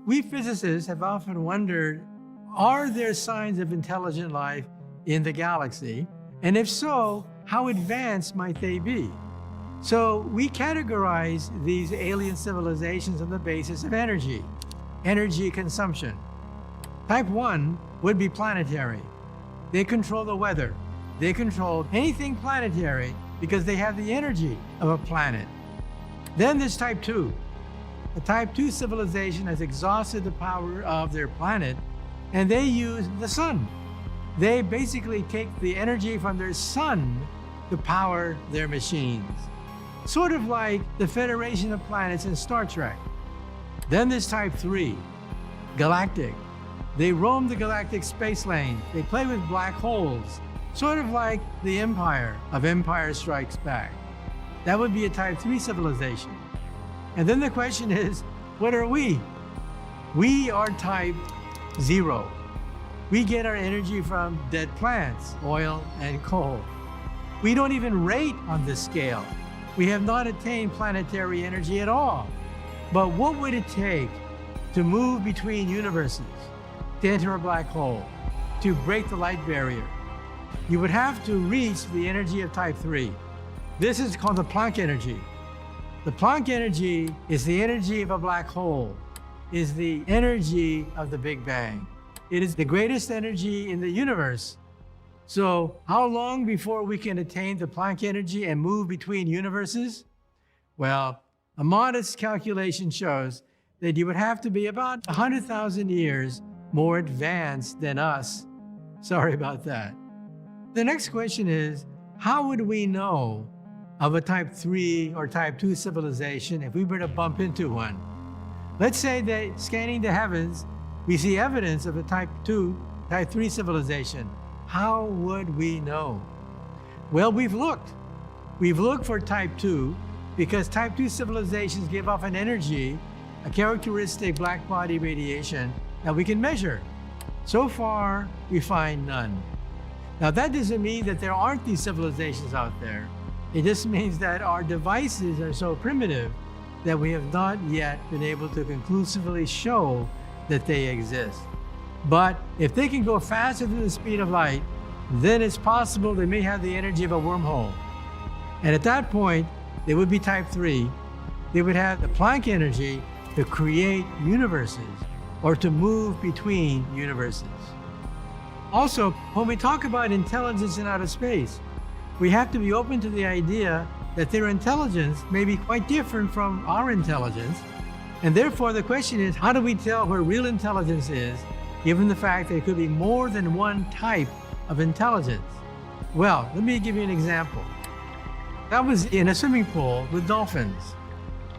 We physicists have often wondered, are there signs of intelligent life in the galaxy? And if so, how advanced might they be? So we categorize these alien civilizations on the basis of energy consumption. Type 1 would be planetary. They control the weather. They control anything planetary because they have the energy of a planet. Then there's type 2. The type 2 civilization has exhausted the power of their planet, and they use the sun. They basically take the energy from their sun to power their machines. Sort of like the Federation of Planets in Star Trek. Then there's type 3, galactic. They roam the galactic space lane. They play with black holes, sort of like the Empire of Empire Strikes Back. That would be a type 3 civilization. And then the question is, what are we? We are type 0. We get our energy from dead plants, oil, and coal. We don't even rate on this scale. We have not attained planetary energy at all. But what would it take to move between universes, to enter a black hole, to break the light barrier? You would have to reach the energy of type 3. This is called the Planck energy. The Planck energy is the energy of a black hole, is the energy of the Big Bang. It is the greatest energy in the universe. So how long before we can attain the Planck energy and move between universes? Well, a modest calculation shows that you would have to be about 100,000 years more advanced than us. Sorry about that. The next question is, how would we know of a type 3 or type 2 civilization if we were to bump into one? Let's say that scanning the heavens, we see evidence of a type 2, type 3 civilization. How would we know? Well, we've looked. We've looked for type 2 because type 2 civilizations give off an energy, a characteristic black body radiation that we can measure. So far, we find none. Now, that doesn't mean that there aren't these civilizations out there. It just means that our devices are so primitive that we have not yet been able to conclusively show that they exist. But if they can go faster than the speed of light, then it's possible they may have the energy of a wormhole. And at that point, they would be type 3. They would have the Planck energy to create universes or to move between universes. Also, when we talk about intelligence in outer space, we have to be open to the idea that their intelligence may be quite different from our intelligence. And therefore, the question is, how do we tell where real intelligence is, given the fact that it could be more than one type of intelligence? Well, let me give you an example. I was in a swimming pool with dolphins.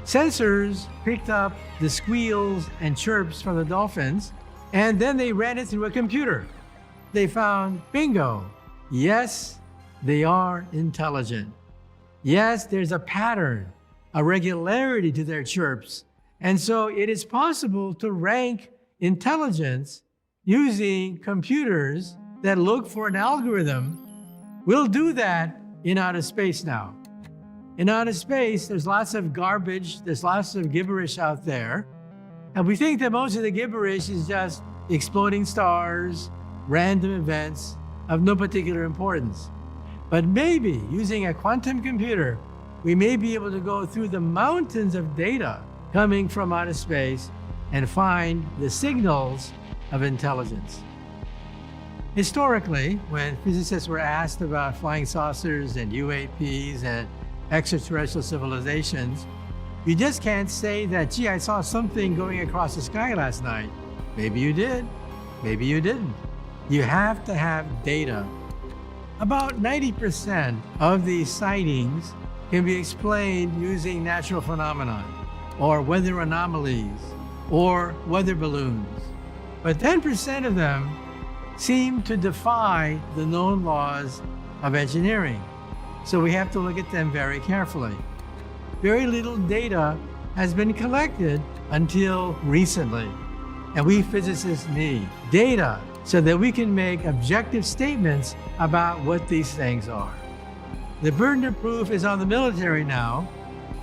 Sensors picked up the squeals and chirps from the dolphins, and then they ran it through a computer. They found, bingo, yes, they are intelligent. Yes, there's a pattern, a regularity to their chirps. And so it is possible to rank intelligence using computers that look for an algorithm. We'll do that in outer space now. In outer space, there's lots of garbage, there's lots of gibberish out there. And we think that most of the gibberish is just exploding stars, random events of no particular importance. But maybe using a quantum computer, we may be able to go through the mountains of data coming from outer space and find the signals of intelligence. Historically, when physicists were asked about flying saucers and UAPs and extraterrestrial civilizations, you just can't say that, gee, I saw something going across the sky last night. Maybe you did, maybe you didn't. You have to have data. About 90% of these sightings can be explained using natural phenomena, or weather anomalies, or weather balloons. But 10% of them seem to defy the known laws of engineering. So we have to look at them very carefully. Very little data has been collected until recently. And we physicists need data so that we can make objective statements about what these things are. The burden of proof is on the military now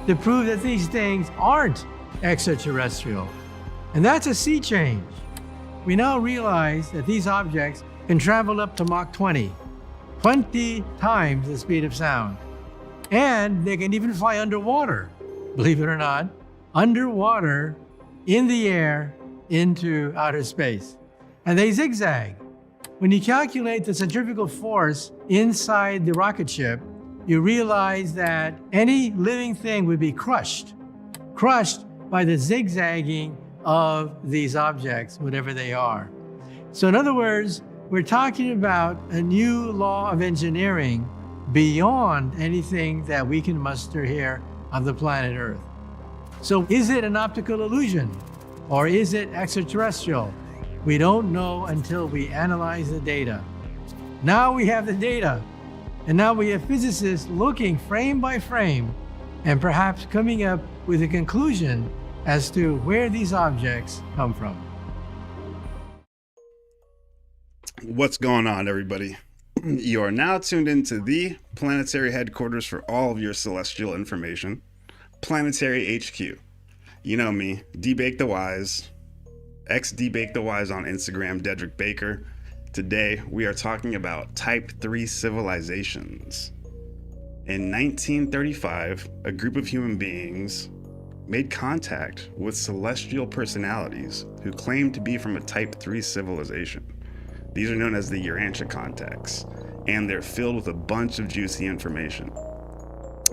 to prove that these things aren't extraterrestrial. And that's a sea change. We now realize that these objects can travel up to Mach 20, 20 times the speed of sound. And they can even fly underwater, believe it or not, underwater, in the air, into outer space. And they zigzag. When you calculate the centrifugal force inside the rocket ship, you realize that any living thing would be crushed by the zigzagging of these objects, whatever they are. So in other words, we're talking about a new law of engineering beyond anything that we can muster here on the planet Earth. So is it an optical illusion or is it extraterrestrial? We don't know until we analyze the data. Now we have the data, and now we have physicists looking frame by frame and perhaps coming up with a conclusion as to where these objects come from. What's going on, everybody? You are now tuned into the planetary headquarters for all of your celestial information, Planetary HQ. You know me, Debake the Wise, Debake the Wise on Instagram, Deadrick Baker. Today, we are talking about Type 3 civilizations. In 1935, a group of human beings made contact with celestial personalities who claimed to be from a Type 3 civilization. These are known as the Urantia contacts, and they're filled with a bunch of juicy information.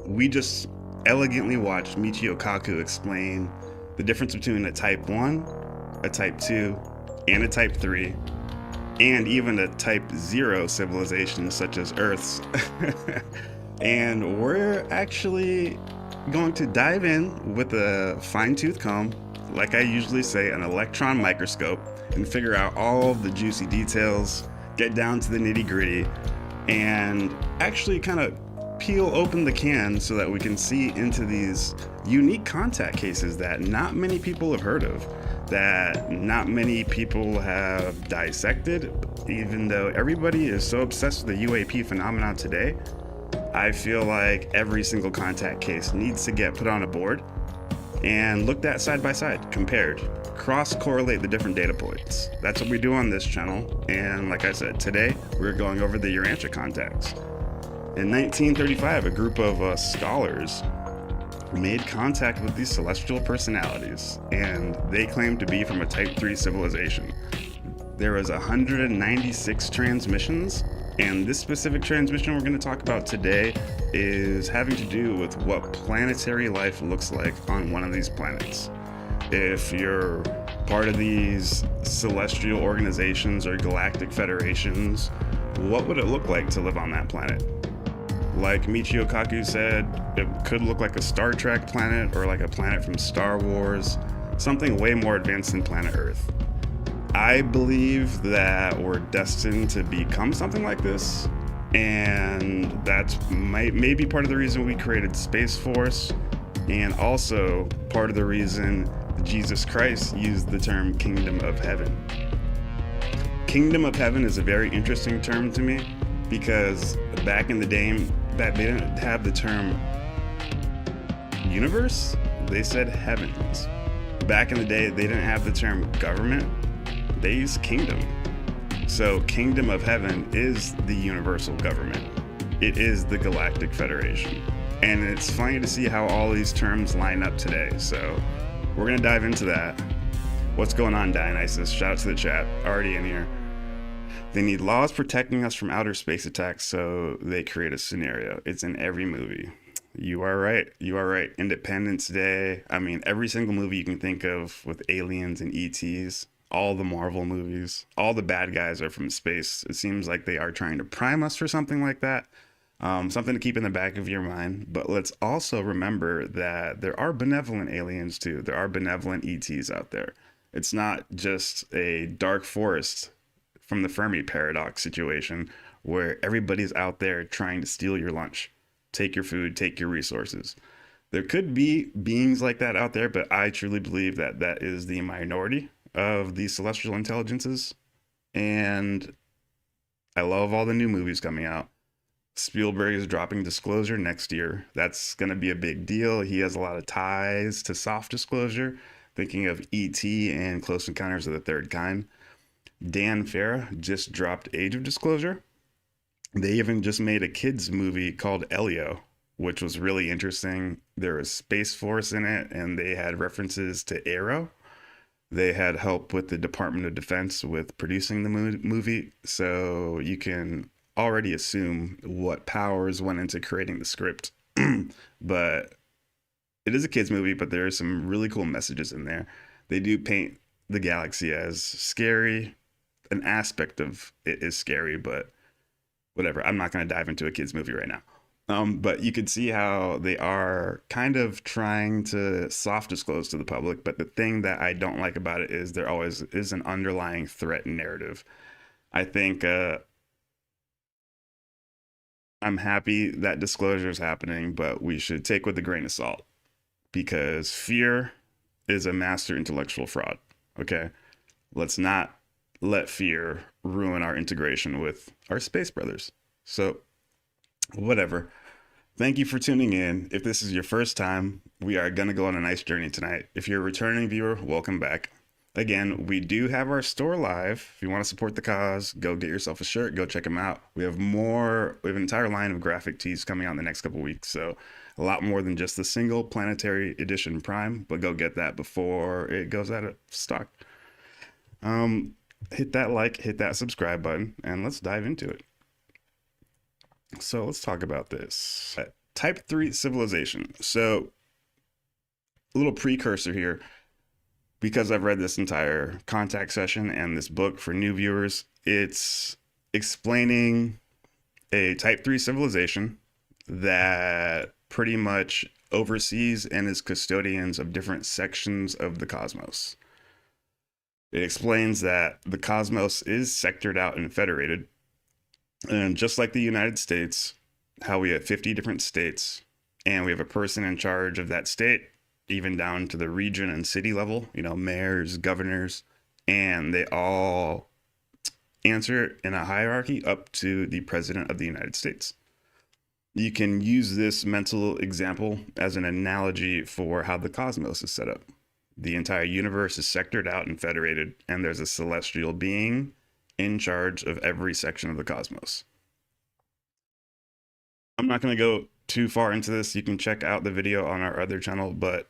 We just elegantly watched Michio Kaku explain the difference between a Type 1, a Type 2, and a Type 3, and even a Type 0 civilization such as Earth's. And we're actually going to dive in with a fine-tooth comb, like I usually say, an electron microscope, and figure out all the juicy details, get down to the nitty-gritty, and actually kind of peel open the can so that we can see into these unique contact cases that not many people have heard of, that not many people have dissected. Even though everybody is so obsessed with the UAP phenomenon today, I feel like every single contact case needs to get put on a board and looked at side by side, compared, cross-correlate the different data points. That's what we do on this channel. And like I said, today we're going over the Urantia contacts. In 1935, a group of scholars made contact with these celestial personalities, and they claimed to be from a Type 3 civilization. There was 196 transmissions, and this specific transmission we're going to talk about today is having to do with what planetary life looks like on one of these planets. If you're part of these celestial organizations or galactic federations, what would it look like to live on that planet? Like Michio Kaku said, it could look like a Star Trek planet or like a planet from Star Wars, something way more advanced than planet Earth. I believe that we're destined to become something like this, and that's maybe part of the reason we created Space Force, and also part of the reason Jesus Christ used the term Kingdom of Heaven. Kingdom of Heaven is a very interesting term to me, because back in the day, they didn't have the term universe, they said heavens. Back in the day, they didn't have the term government, they used kingdom. So Kingdom of Heaven is the universal government. It is the Galactic Federation. And it's funny to see how all these terms line up today. So we're gonna dive into that. What's going on, Dionysus? Shout out to the chat, already in here. They need laws protecting us from outer space attacks, so they create a scenario. It's in every movie. You are right. You are right. Independence Day. I mean, every single movie you can think of with aliens and ETs, all the Marvel movies, all the bad guys are from space. It seems like they are trying to prime us for something like that. Something to keep in the back of your mind. But let's also remember that there are benevolent aliens too. There are benevolent ETs out there. It's not just a dark forest from the Fermi paradox situation where everybody's out there trying to steal your lunch, take your food, take your resources. There could be beings like that out there, but I truly believe that that is the minority of these celestial intelligences. And I love all the new movies coming out. Spielberg is dropping Disclosure next year. That's going to be a big deal. He has a lot of ties to soft disclosure. thinking of E.T. and Close Encounters of the Third Kind. Dan Farah just dropped Age of Disclosure. They even just made a kids movie called Elio, which was really interesting. There was Space Force in it, and they had references to Arrow. They had help with the Department of Defense with producing the movie, so you can already assume what powers went into creating the script. But it is a kids movie, but there are some really cool messages in there. They do paint the galaxy as scary. An aspect of it is scary, but whatever. I'm not going to dive into a kids movie right now. But you can see how they are kind of trying to soft disclose to the public. But the thing that I don't like about it is there always is an underlying threat narrative. I think I'm happy that disclosure is happening, but we should take with a grain of salt, because fear is a master intellectual fraud. Okay, let's not let fear ruin our integration with our space brothers. So whatever. Thank you for tuning in. If this is your first time, we are going to go on a nice journey tonight. If you're a returning viewer, welcome back. Again, we do have our store live. If you want to support the cause, go get yourself a shirt. Go check them out. We have an entire line of graphic tees coming out in the next couple weeks. So a lot more than just the single Planetary Edition Prime, but go get that before it goes out of stock. Hit that like, hit that subscribe button, and let's dive into it. So let's talk about this. Type 3 civilization. So a little precursor here, because I've read this entire contact session and this book for new viewers. It's explaining a type 3 civilization that pretty much oversees and is custodians of different sections of the cosmos. It explains that the cosmos is sectored out and federated. And just like the United States, how we have 50 different states, and we have a person in charge of that state, even down to the region and city level, mayors, governors, and they all answer in a hierarchy up to the president of the United States. You can use this mental example as an analogy for how the cosmos is set up. The entire universe is sectored out and federated, and there's a celestial being in charge of every section of the cosmos. I'm not going to go too far into this. You can check out the video on our other channel, but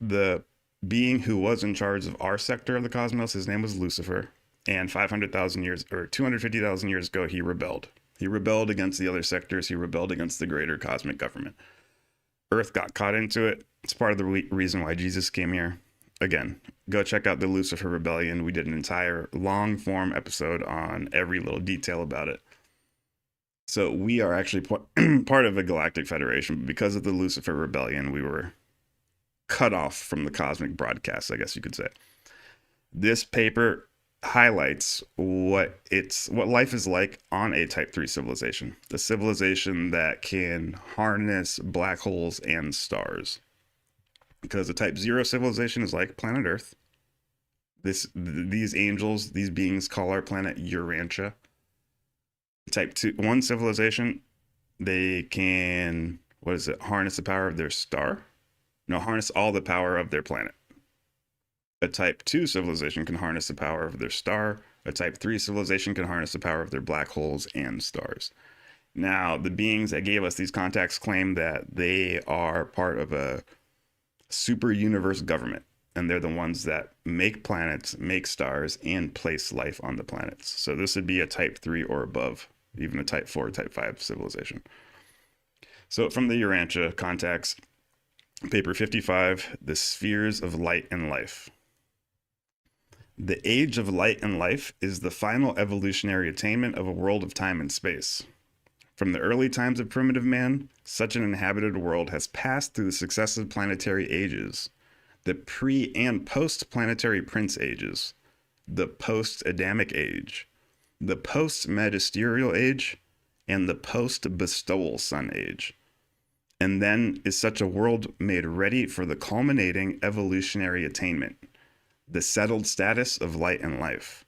the being who was in charge of our sector of the cosmos, his name was Lucifer, and 500,000 years or 250,000 years ago, he rebelled. He rebelled against the other sectors. He rebelled against the greater cosmic government. Earth got caught into it. It's part of the reason why Jesus came here. Again, go check out the Lucifer Rebellion. We did an entire long form episode on every little detail about it. So we are actually part of a galactic federation, but because of the Lucifer Rebellion, we were cut off from the cosmic broadcast, I guess you could say. This paper highlights what life is like on a type 3 civilization, the civilization that can harness black holes and stars. Because a type 0 civilization is like planet Earth. These angels, these beings call our planet Urantia. Type 1 civilization, they can, harness the power of their star? No, harness all the power of their planet. A type 2 civilization can harness the power of their star. A type 3 civilization can harness the power of their black holes and stars. Now, the beings that gave us these contacts claim that they are part of a super universe government, and they're the ones that make planets, make stars, and place life on the planets. So this would be a type 3 or above, even a type 4, type 5 civilization. So from the Urantia contacts, paper 55, the spheres of light and life. The age of light and life is the final evolutionary attainment of a world of time and space. From the early times of primitive man, such an inhabited world has passed through the successive planetary ages, the pre- and post-planetary prince ages, the post-Adamic age, the post-magisterial age, and the post-bestowal sun age. And then is such a world made ready for the culminating evolutionary attainment, the settled status of light and life.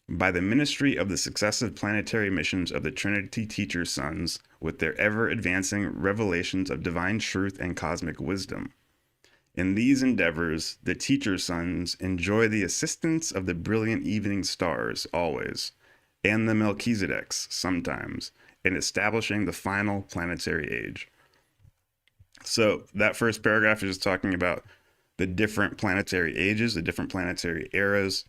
By the ministry of the successive planetary missions of the Trinity Teacher Sons, with their ever-advancing revelations of divine truth and cosmic wisdom. In these endeavors, the teacher's sons enjoy the assistance of the brilliant evening stars always, and the Melchizedeks sometimes, in establishing the final planetary age. So that first paragraph is just talking about the different planetary ages, the different planetary eras.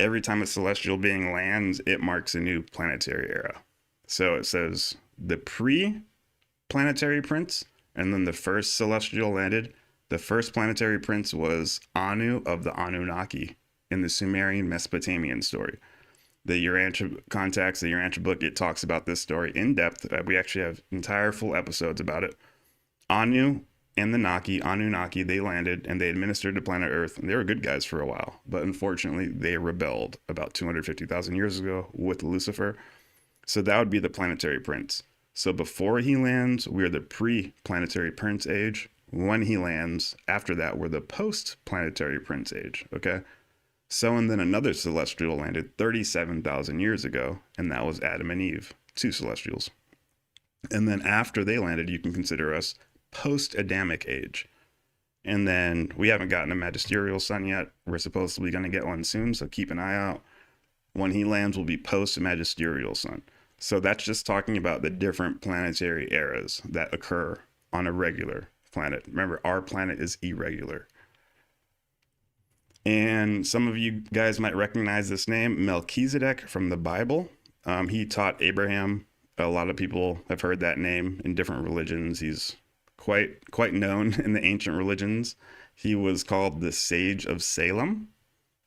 Every time a celestial being lands, it marks a new planetary era. So it says the pre-planetary prince, and then the first celestial landed. The first planetary prince was Anu of the Anunnaki in the Sumerian Mesopotamian story. The Urantia contacts, the Urantia book, it talks about this story in depth. We actually have entire full episodes about it. Anu and the Anunnaki, they landed and they administered the planet Earth, and they were good guys for a while. But unfortunately, they rebelled about 250,000 years ago with Lucifer. So that would be the planetary prince. So before he lands, we're the pre-planetary prince age. When he lands, after that, we're the post-planetary prince age, okay? So, and then another celestial landed 37,000 years ago, and that was Adam and Eve, two celestials. And then after they landed, you can consider us post-Adamic age. And then we haven't gotten a magisterial son yet. We're supposed to be going to get one soon, so keep an eye out. When he lands, will be post-magisterial son. So that's just talking about the different planetary eras that occur on a regular planet. Remember, our planet is irregular. And some of you guys might recognize this name, Melchizedek from the Bible. He taught Abraham. A lot of people have heard that name in different religions. He's quite known in the ancient religions. He was called the Sage of Salem,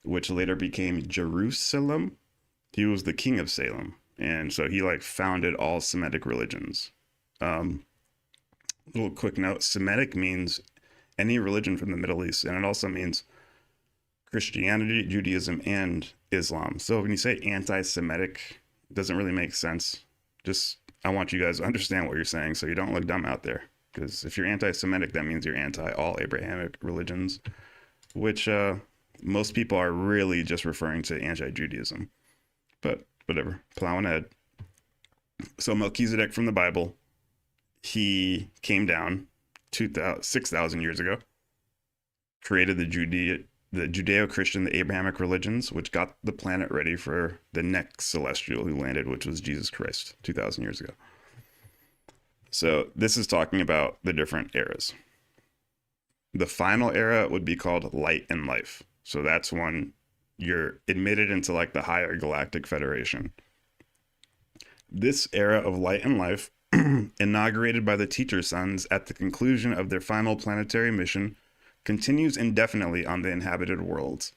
which later became Jerusalem. He was the king of Salem. And so he founded all Semitic religions. Little quick note, Semitic means any religion from the Middle East. And it also means Christianity, Judaism, and Islam. So when you say anti-Semitic, it doesn't really make sense. I want you guys to understand what you're saying so you don't look dumb out there. Because if you're anti-Semitic, that means you're anti all Abrahamic religions, which most people are really just referring to anti-Judaism. But whatever, plowing ahead. So Melchizedek from the Bible, he came down 6,000 years ago, created the Judeo-Christian, the Abrahamic religions, which got the planet ready for the next celestial who landed, which was Jesus Christ 2,000 years ago. So this is talking about the different eras. The final era would be called Light and Life. So that's when you're admitted into the higher galactic federation. This era of Light and Life, inaugurated by the teacher sons at the conclusion of their final planetary mission, continues indefinitely on the inhabited worlds.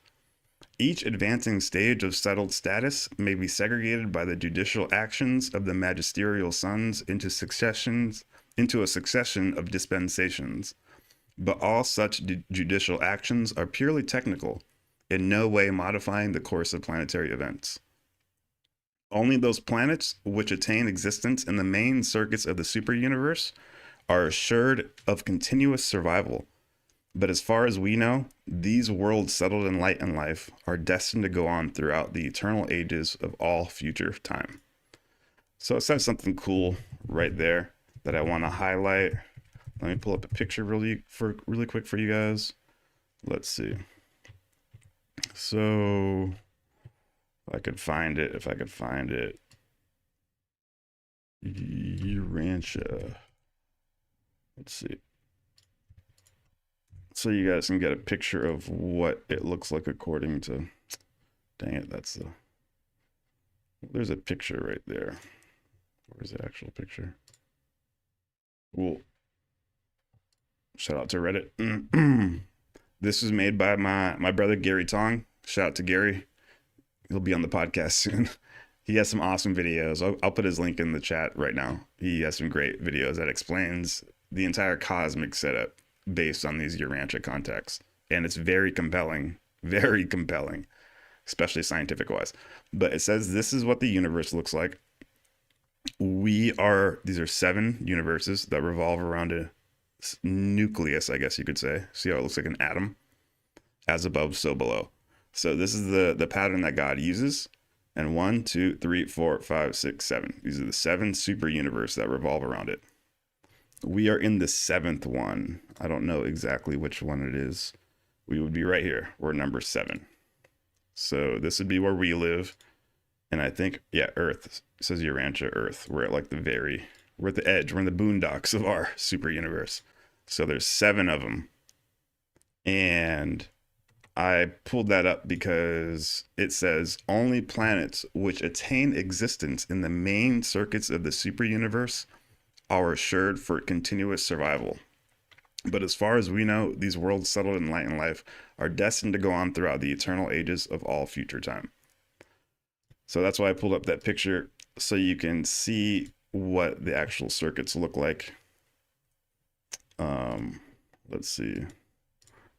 Each advancing stage of settled status may be segregated by the judicial actions of the magisterial sons into a succession of dispensations. But all such judicial actions are purely technical, in no way modifying the course of planetary events. Only those planets which attain existence in the main circuits of the superuniverse are assured of continuous survival. But as far as we know, these worlds settled in light and life are destined to go on throughout the eternal ages of all future time. So it says something cool right there that I want to highlight. Let me pull up a picture really quick for you guys. Let's see. So if I could find it. Urantia. Let's see. So you guys can get a picture of what it looks like according to, dang it, there's a picture right there. Where's the actual picture? Cool. Shout out to Reddit. This was made by my brother, Gary Tong. Shout out to Gary. He'll be on the podcast soon. He has some awesome videos. I'll put his link in the chat right now. He has some great videos that explains the entire cosmic setup based on these Urantia contacts. And it's very compelling, especially scientific wise. But it says this is what the universe looks like. These are 7 universes that revolve around a nucleus, I guess you could say. See how it looks like an atom? As above, so below. So this is the pattern that God uses. And 1, 2, 3, 4, 5, 6, 7. These are the 7 super universe that revolve around it. We are in the 7th one. I don't know exactly which one it is. We would be right here. We're number 7. So this would be where we live. And I think, yeah, Earth. It says Urantia, Earth. We're at like we're at the edge. We're in the boondocks of our super universe. So there's 7 of them. And I pulled that up because it says only planets which attain existence in the main circuits of the super universe are assured for continuous survival. But as far as we know, these worlds settled in light and life are destined to go on throughout the eternal ages of all future time. So that's why I pulled up that picture so you can see what the actual circuits look like. Let's see.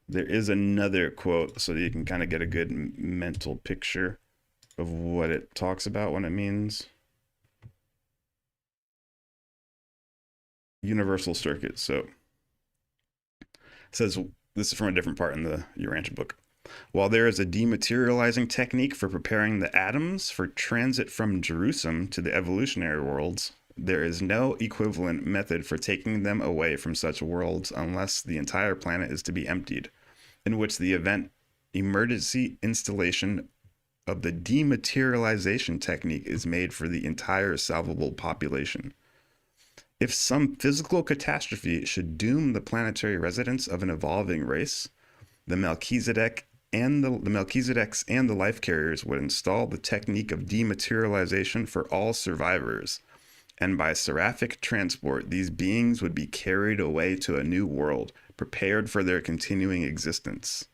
There is another quote so that you can kind of get a good mental picture of what it talks about when it means universal circuit. So it says, this is from a different part in the Urantia book. While there is a dematerializing technique for preparing the atoms for transit from Jerusalem to the evolutionary worlds, there is no equivalent method for taking them away from such worlds unless the entire planet is to be emptied, in which the emergency installation of the dematerialization technique is made for the entire salvable population. If some physical catastrophe should doom the planetary residents of an evolving race, the Melchizedeks and the life carriers would install the technique of dematerialization for all survivors, and by seraphic transport, these beings would be carried away to a new world, prepared for their continuing existence.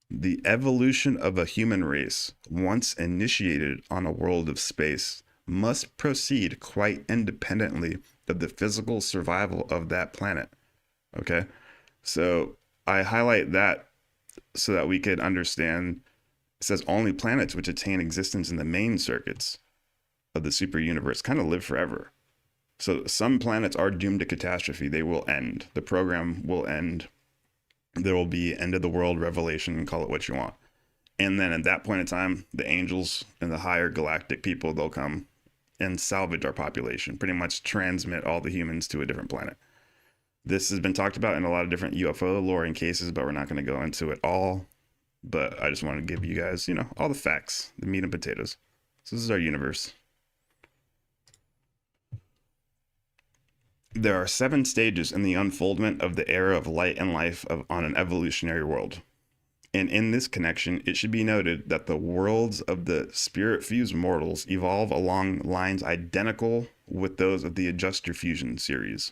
The evolution of a human race, once initiated on a world of space, must proceed quite independently of the physical survival of that planet. Okay, so I highlight that so that we could understand. It says only planets which attain existence in the main circuits of the super universe kind of live forever. So some planets are doomed to catastrophe. They will end. The program will end. There will be end of the world revelation, call it what you want. And then at that point in time, the angels and the higher galactic people, they'll come and salvage our population, pretty much transmit all the humans to a different planet. This has been talked about in a lot of different UFO lore and cases, but we're not going to go into it all. But I just want to give you guys, all the facts, the meat and potatoes. So this is our universe. There are 7 stages in the unfoldment of the era of light and life on an evolutionary world. And in this connection, it should be noted that the worlds of the spirit-fused mortals evolve along lines identical with those of the Adjuster Fusion series.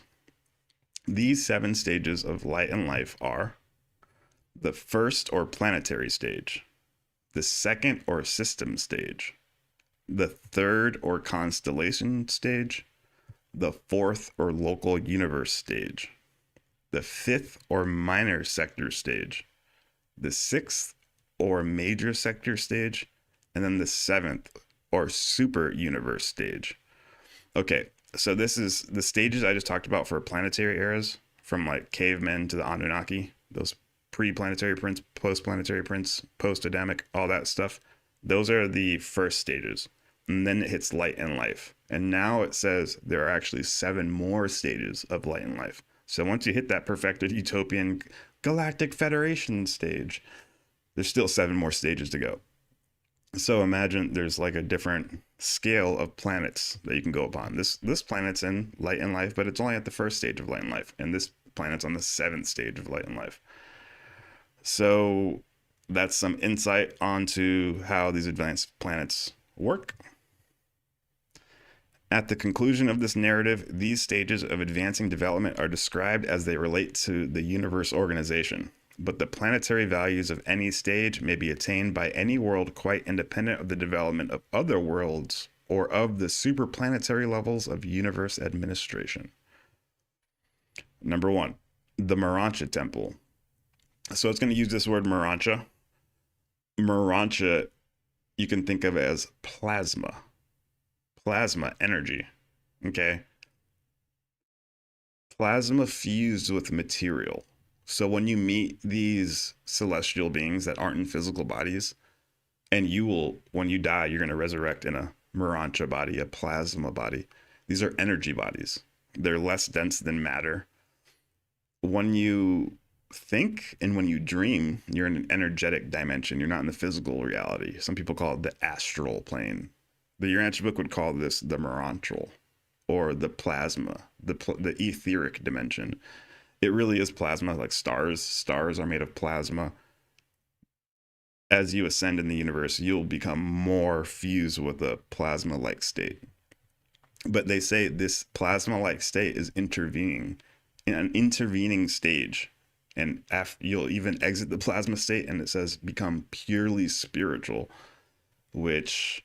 These 7 stages of light and life are the first or planetary stage, the second or system stage, the third or constellation stage, the fourth or local universe stage, the fifth or minor sector stage, the sixth or major sector stage, and then the 7th or super universe stage. Okay, so this is the stages I just talked about for planetary eras, from like cavemen to the Anunnaki, those pre-planetary prints, post-planetary prints, post-Adamic, all that stuff. Those are the first stages. And then it hits light and life. And now it says there are actually 7 more stages of light and life. So once you hit that perfected utopian galactic federation stage, there's still 7 more stages to go. So imagine there's like a different scale of planets that you can go upon. This planet's in light and life, but it's only at the first stage of light and life. And this planet's on the 7th stage of light and life. So that's some insight onto how these advanced planets work. At the conclusion of this narrative, these stages of advancing development are described as they relate to the universe organization, but the planetary values of any stage may be attained by any world quite independent of the development of other worlds or of the superplanetary levels of universe administration. Number 1, the Urantia Temple. So it's going to use this word Urantia. Urantia, you can think of it as plasma energy. Okay, plasma fused with material. So when you meet these celestial beings that aren't in physical bodies, and when you die, you're going to resurrect in a Urantia body, a plasma body. These are energy bodies. They're less dense than matter. When you think and when you dream, you're in an energetic dimension. You're not in the physical reality. Some people call it the astral plane. The Urantia book would call this the Merantial, or the plasma, the etheric dimension. It really is plasma, like stars. Stars are made of plasma. As you ascend in the universe, you'll become more fused with a plasma-like state. But they say this plasma-like state is intervening, in an intervening stage. And after, you'll even exit the plasma state, and it says become purely spiritual, which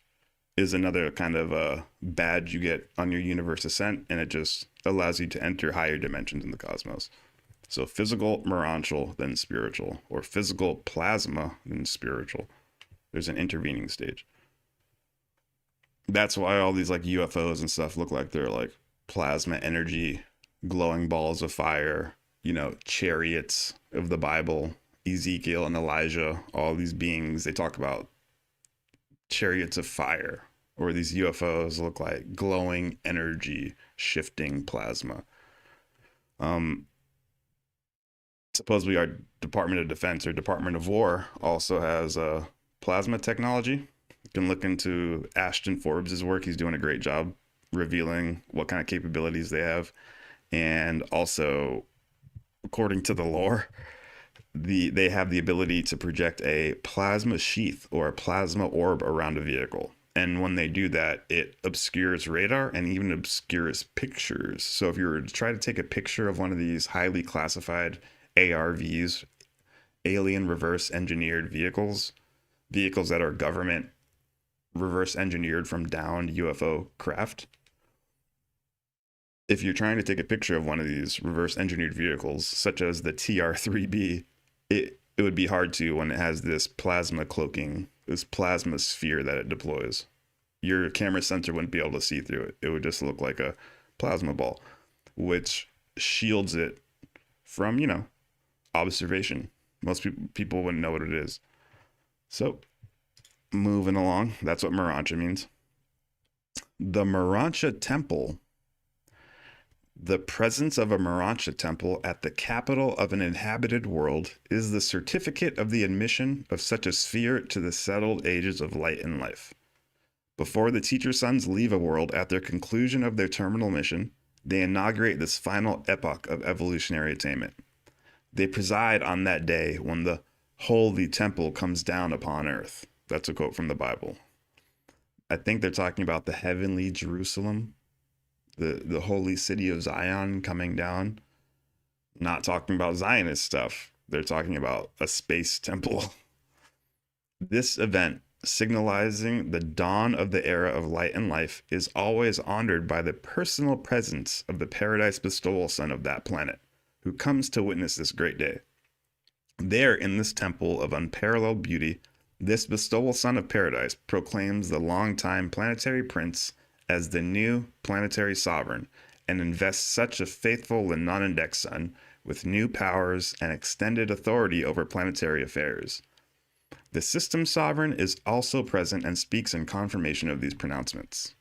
is another kind of a badge you get on your universe ascent, and it just allows you to enter higher dimensions in the cosmos. So physical, merantial, then spiritual, or physical plasma, then spiritual. There's an intervening stage. That's why all these like UFOs and stuff look like they're like plasma energy, glowing balls of fire, you know, chariots of the Bible, Ezekiel and Elijah, all these beings, they talk about chariots of fire, or these UFOs look like glowing energy, shifting plasma. Supposedly our Department of Defense or Department of War also has plasma technology. You can look into Ashton Forbes' work. He's doing a great job revealing what kind of capabilities they have. And also, according to the lore, they have the ability to project a plasma sheath or a plasma orb around a vehicle. And when they do that, it obscures radar and even obscures pictures. So if you were to try to take a picture of one of these highly classified ARVs, alien reverse engineered vehicles that are government reverse engineered from downed UFO craft. If you're trying to take a picture of one of these reverse engineered vehicles, such as the TR-3B, it would be hard to when it has this plasma cloaking, this plasma sphere that it deploys. Your camera sensor wouldn't be able to see through it. It would just look like a plasma ball, which shields it from, you know, observation. Most people wouldn't know what it is. So moving along, that's what Urantia means. The Urantia temple. The presence of a Urantia temple at the capital of an inhabited world is the certificate of the admission of such a sphere to the settled ages of light and life. Before the teacher sons leave a world at their conclusion of their terminal mission, they inaugurate this final epoch of evolutionary attainment. They preside on that day when the holy temple comes down upon earth. That's a quote from the Bible. I think they're talking about the heavenly Jerusalem, the holy city of Zion coming down. Not talking about Zionist stuff. They're talking about a space temple. This event, signalizing the dawn of the era of light and life, is always honored by the personal presence of the paradise bestowal son of that planet, who comes to witness this great day. There, in this temple of unparalleled beauty, this bestowal son of paradise proclaims the longtime planetary prince as the new planetary sovereign, and invests such a faithful Lenonendek son with new powers and extended authority over planetary affairs. The system sovereign is also present and speaks in confirmation of these pronouncements.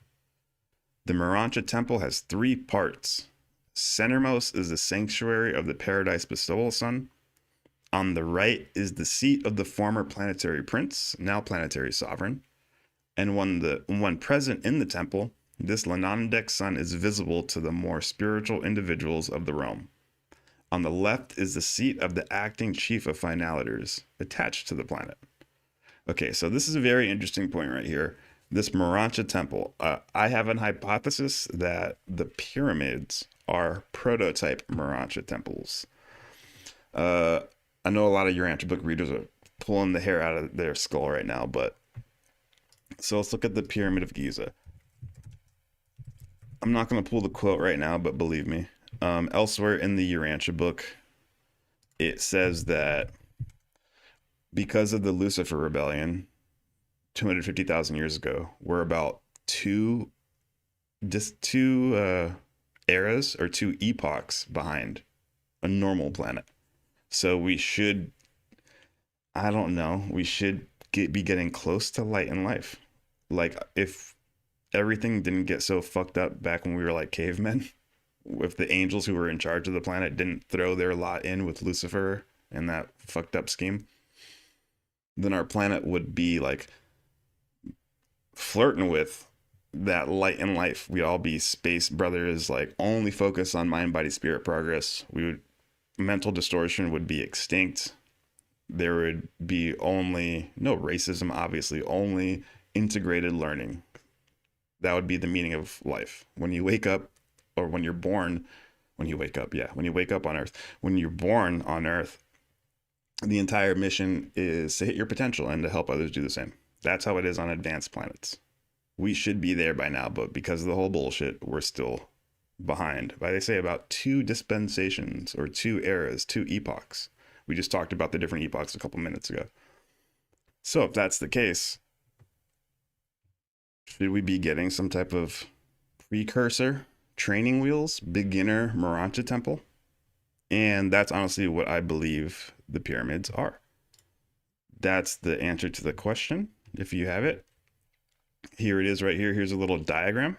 The Urantia temple has 3 parts. Centermost is the sanctuary of the paradise bestowal son. On the right is the seat of the former planetary prince, now planetary sovereign. And when present in the temple, this Lenonendek son is visible to the more spiritual individuals of the realm. On the left is the seat of the acting chief of finaliters, attached to the planet. Okay, so this is a very interesting point right here. This Urantia temple, I have an hypothesis that the pyramids are prototype Urantia temples. I know a lot of Urantia book readers are pulling the hair out of their skull right now, but so let's look at the Pyramid of Giza. I'm not going to pull the quote right now, but believe me, elsewhere in the Urantia book, it says that because of the Lucifer rebellion 250,000 years ago, we're about two eras or 2 epochs behind a normal planet. So we should, I don't know, we should be getting close to light and life. Like if everything didn't get so fucked up back when we were like cavemen, if the angels who were in charge of the planet didn't throw their lot in with Lucifer and that fucked up scheme, then our planet would be like flirting with that light and life. We'd all be space brothers, like only focus on mind, body, spirit progress. Mental distortion would be extinct. There would be only no racism, obviously, only integrated learning. That would be the meaning of life. When you wake up, or when you're born, when you wake up on Earth, when you're born on Earth, the entire mission is to hit your potential and to help others do the same. That's how it is on advanced planets. We should be there by now, but because of the whole bullshit, we're still behind by, they say, about 2 dispensations or 2 eras, 2 epochs. We just talked about the different epochs a couple minutes ago. So if that's the case, should we be getting some type of precursor training wheels, beginner Urantia temple? And that's honestly what I believe the pyramids are. That's the answer to the question. If you have it, here it is right here. Here's a little diagram.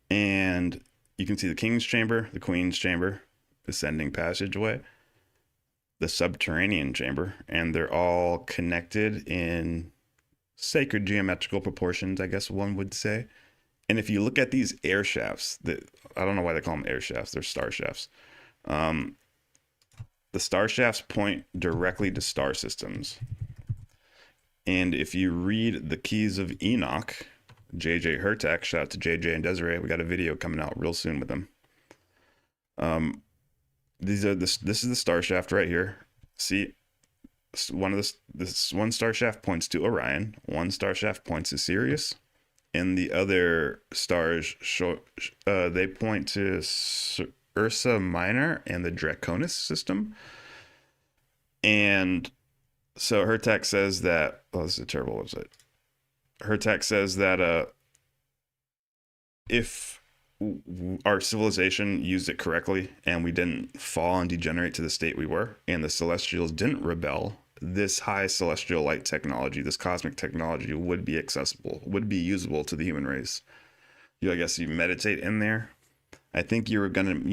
And you can see the king's chamber, the queen's chamber, ascending passageway, the subterranean chamber, and they're all connected in sacred geometrical proportions, I guess one would say. And if you look at these air shafts, I don't know why they call them air shafts, they're star shafts. The star shafts point directly to star systems. And if you read the Keys of Enoch, JJ Hurtak, shout out to JJ and Desiree, we got a video coming out real soon with them. This is the star shaft right here. See, this one star shaft points to Orion, one star shaft points to Sirius, and the other stars they point to Ursa Minor and the Draconis system. And so Hurtak says that, oh, this is a terrible website. Hurtak says that if our civilization used it correctly and we didn't fall and degenerate to the state we were, and the Celestials didn't rebel, this high celestial light technology, this cosmic technology, would be accessible, would be usable to the human race. I guess you meditate in there. I think you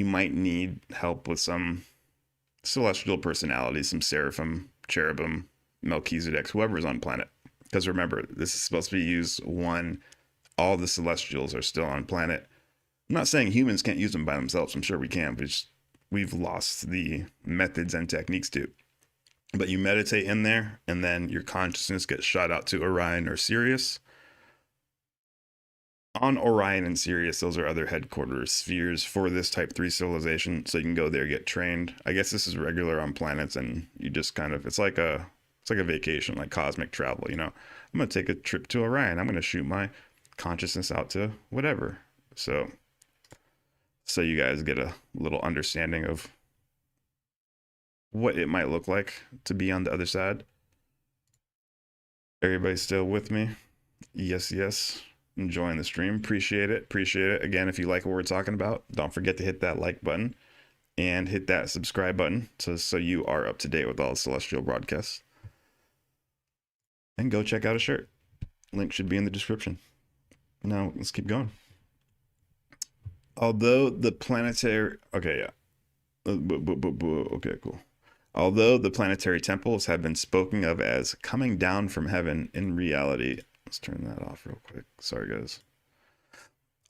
might need help with some celestial personalities, some seraphim, cherubim, Melchizedek, whoever's on planet. Because remember, this is supposed to be used when all the celestials are still on planet. I'm not saying humans can't use them by themselves. I'm sure we can, but we've lost the methods and techniques to. But you meditate in there, and then your consciousness gets shot out to Orion or Sirius. On Orion and Sirius, those are other headquarters spheres for this type 3 civilization, so you can go there, get trained. I guess this is regular on planets, and you just kind of, it's like a vacation, like cosmic travel, you know. I'm going to take a trip to Orion. I'm going to shoot my consciousness out to whatever. So you guys get a little understanding of what it might look like to be on the other side. Everybody still with me? Yes. Enjoying the stream. Appreciate it. Again, if you like what we're talking about, don't forget to hit that like button and hit that subscribe button so you are up to date with all the celestial broadcasts. And go check out a shirt. Link should be in the description. Now let's keep going. Although the planetary okay, cool. Although the planetary temples have been spoken of as coming down from heaven, in reality, let's turn that off real quick. Sorry, guys.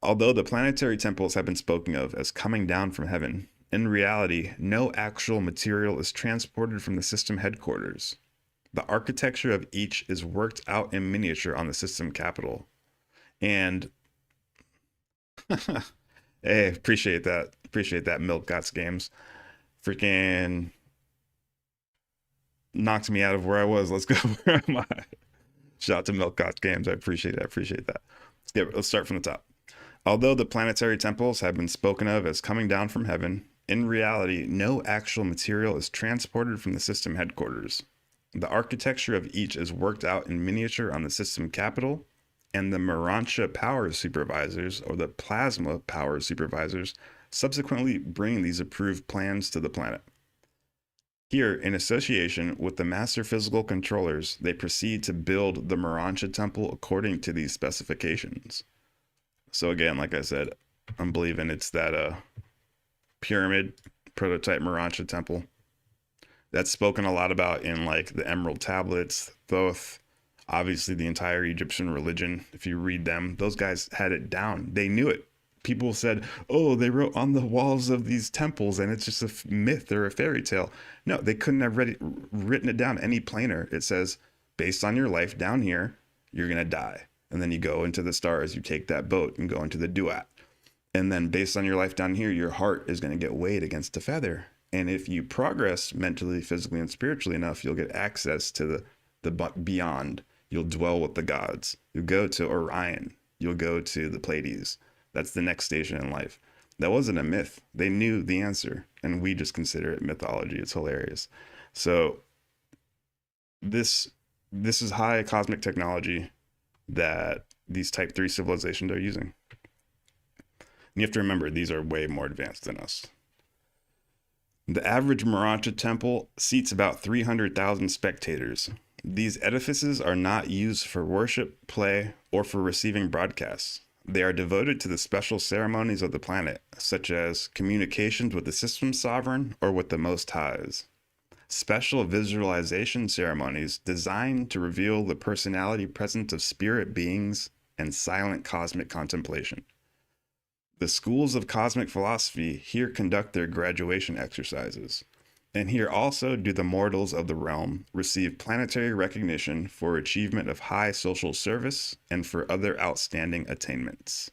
Although the planetary temples have been spoken of as coming down from heaven, in reality, no actual material is transported from the system headquarters. The architecture of each is worked out in miniature on the system capital. And hey, appreciate that, Milk Gots Games. Freaking knocked me out of where I was. Let's go. Where am I? Shout out to Milk Gots Games. I appreciate that. Let's start from the top. Although the planetary temples have been spoken of as coming down from heaven, in reality, no actual material is transported from the system headquarters. The architecture of each is worked out in miniature on the system capital, and the Urantia power supervisors, or the plasma power supervisors, subsequently bring these approved plans to the planet. Here, in association with the master physical controllers, they proceed to build the Urantia temple according to these specifications. So again, like I said, I'm believing it's that pyramid, prototype Urantia temple. That's spoken a lot about in like the Emerald Tablets, Thoth, obviously the entire Egyptian religion. If you read them, those guys had it down. They knew it. People said, oh, they wrote on the walls of these temples and it's just a myth or a fairy tale. No, they couldn't have written it down any plainer. It says, based on your life down here, you're going to die. And then you go into the stars, you take that boat and go into the duat. And then based on your life down here, your heart is going to get weighed against a feather. And if you progress mentally, physically, and spiritually enough, you'll get access to the beyond. You'll dwell with the gods. You'll go to Orion. You'll go to the Pleiades. That's the next station in life. That wasn't a myth. They knew the answer, and we just consider it mythology. It's hilarious. So this is high cosmic technology that these type 3 civilizations are using. And you have to remember, these are way more advanced than us. The average Urantia temple seats about 300,000 spectators. These edifices are not used for worship, play, or for receiving broadcasts. They are devoted to the special ceremonies of the planet, such as communications with the system sovereign or with the Most Highs. Special visualization ceremonies designed to reveal the personality presence of spirit beings and silent cosmic contemplation. The schools of cosmic philosophy here conduct their graduation exercises. And here also do the mortals of the realm receive planetary recognition for achievement of high social service and for other outstanding attainments.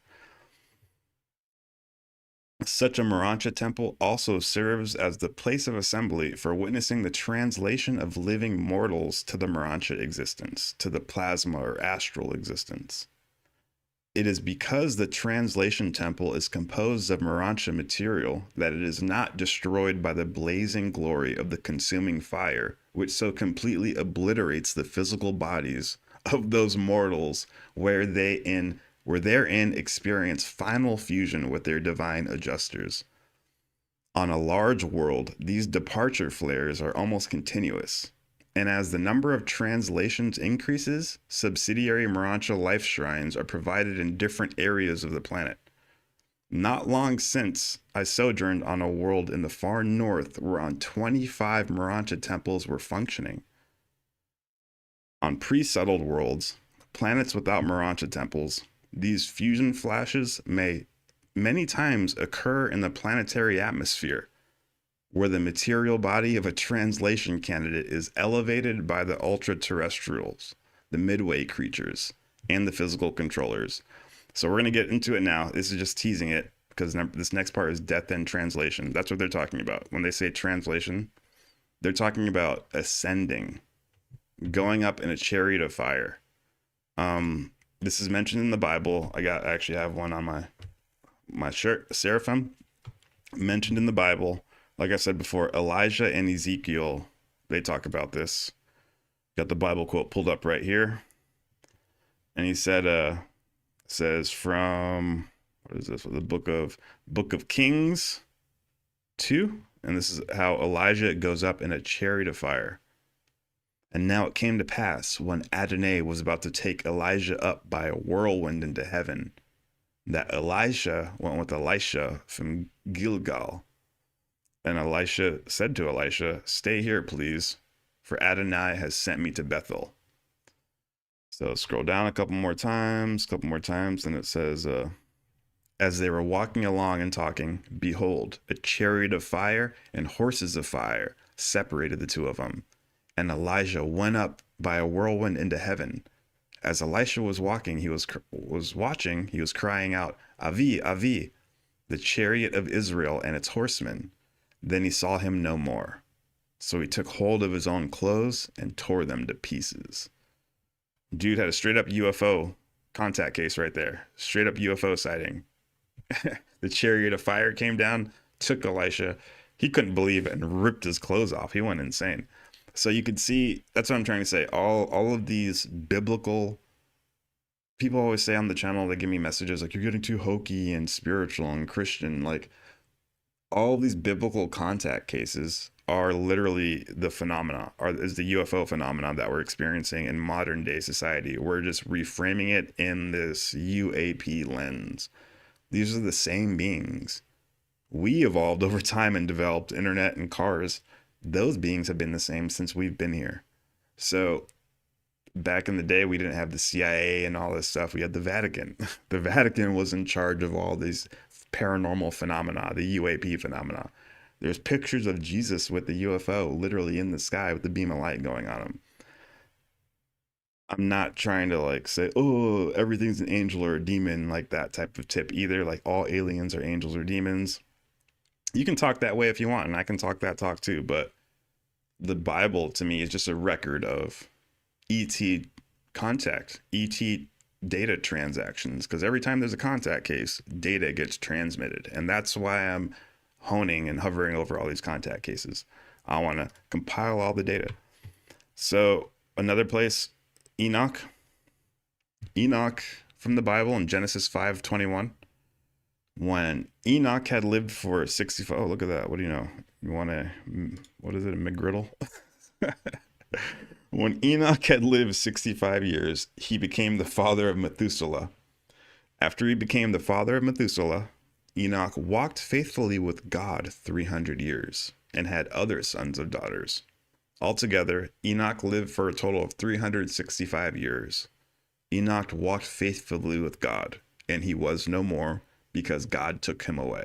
Such a Urantia temple also serves as the place of assembly for witnessing the translation of living mortals to the Urantia existence, to the plasma or astral existence. It is because the translation temple is composed of Urantia material that it is not destroyed by the blazing glory of the consuming fire, which so completely obliterates the physical bodies of those mortals where therein experience final fusion with their divine adjusters. On a large world, these departure flares are almost continuous. And as the number of translations increases, subsidiary Urantia life shrines are provided in different areas of the planet. Not long since, I sojourned on a world in the far north whereon 25 Urantia temples were functioning. On pre-settled worlds, planets without Urantia temples, these fusion flashes may many times occur in the planetary atmosphere, where the material body of a translation candidate is elevated by the ultra-terrestrials, the midway creatures, and the physical controllers. So we're going to get into it now. This is just teasing it, because this next part is death and translation. That's what they're talking about. When they say translation, they're talking about ascending, going up in a chariot of fire. This is mentioned in the Bible. I actually have one on my shirt, Seraphim, mentioned in the Bible. Like I said before, Elijah and Ezekiel, they talk about this. Got the Bible quote pulled up right here. And he said, says from, what is this? The book of Kings 2. And this is how Elijah goes up in a chariot of fire. And now it came to pass when Adonai was about to take Elijah up by a whirlwind into heaven, that Elijah went with Elisha from Gilgal. And Elisha said to Elisha, "Stay here, please, for Adonai has sent me to Bethel." So scroll down a couple more times, and it says, as they were walking along and talking, behold, a chariot of fire and horses of fire separated the two of them. And Elijah went up by a whirlwind into heaven. As Elisha was walking, he was crying out, "Avi, Avi, the chariot of Israel and its horsemen." Then he saw him no more. So he took hold of his own clothes and tore them to pieces. Dude had a straight up UFO contact case right there. Straight up UFO sighting. The chariot of fire came down, took Elisha. He couldn't believe it and ripped his clothes off. He went insane. So you could see, that's what I'm trying to say. All of these biblical, people always say on the channel, they give me messages like, you're getting too hokey and spiritual and Christian. Like, all these biblical contact cases are literally the phenomena, is the UFO phenomenon that we're experiencing in modern day society. We're just reframing it in this UAP lens. These are the same beings We evolved over time and developed internet and cars. Those beings have been the same since we've been here. So back in the day, we didn't have the CIA and all this stuff. We had the Vatican. The Vatican was in charge of all these paranormal phenomena, the UAP phenomena. There's pictures of Jesus with the UFO literally in the sky with the beam of light going on him. I'm not trying to like say, oh, everything's an angel or a demon, like that type of tip either. Like all aliens are angels or demons. You can talk that way if you want, and I can talk that talk too. But the Bible to me is just a record of ET contact, ET data transactions, because every time there's a contact case, data gets transmitted. And that's why I'm honing and hovering over all these contact cases. I want to compile all the data. So another place, Enoch from the Bible in Genesis 5:21. When Enoch had lived for 65, oh, look at that. What do you know? You want to, what is it, a McGriddle? When Enoch had lived 65 years, he became the father of Methuselah. After he became the father of Methuselah, Enoch walked faithfully with God 300 years and had other sons and daughters. Altogether, Enoch lived for a total of 365 years. Enoch walked faithfully with God, and he was no more because God took him away.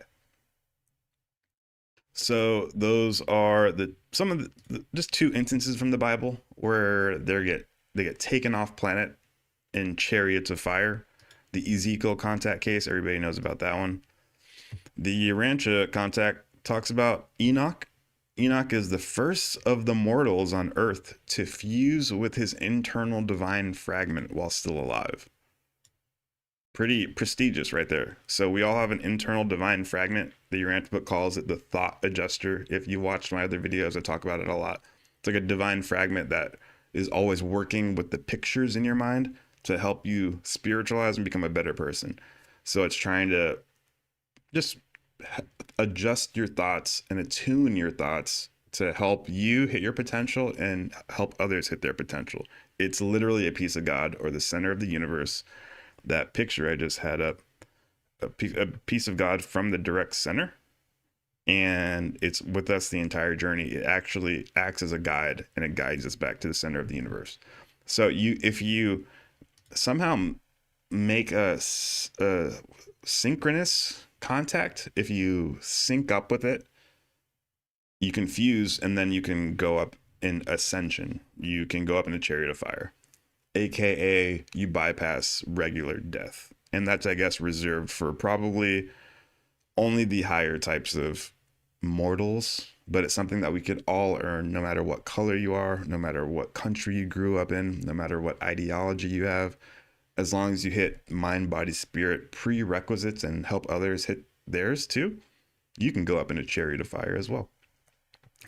So those are some of the just two instances from the Bible where they get taken off planet in chariots of fire. The Ezekiel contact case, everybody knows about that one. The Urantia contact talks about Enoch. Enoch is the first of the mortals on earth to fuse with his internal divine fragment while still alive. Pretty prestigious right there. So we all have an internal divine fragment. The Urantia book calls it the thought adjuster. If you watched my other videos, I talk about it a lot. It's like a divine fragment that is always working with the pictures in your mind to help you spiritualize and become a better person. So it's trying to just adjust your thoughts and attune your thoughts to help you hit your potential and help others hit their potential. It's literally a piece of God or the center of the universe. That picture I just had up, a piece of God from the direct center, and it's with us the entire journey. It actually acts as a guide, and it guides us back to the center of the universe. So if you somehow make a synchronous contact, if you sync up with it, you can fuse, and then you can go up in ascension. You can go up in a chariot of fire, aka you bypass regular death. And that's, I guess, reserved for probably only the higher types of mortals, but it's something that we could all earn, no matter what color you are, no matter what country you grew up in, no matter what ideology you have. As long as you hit mind, body, spirit prerequisites and help others hit theirs too, you can go up in a chariot of fire as well.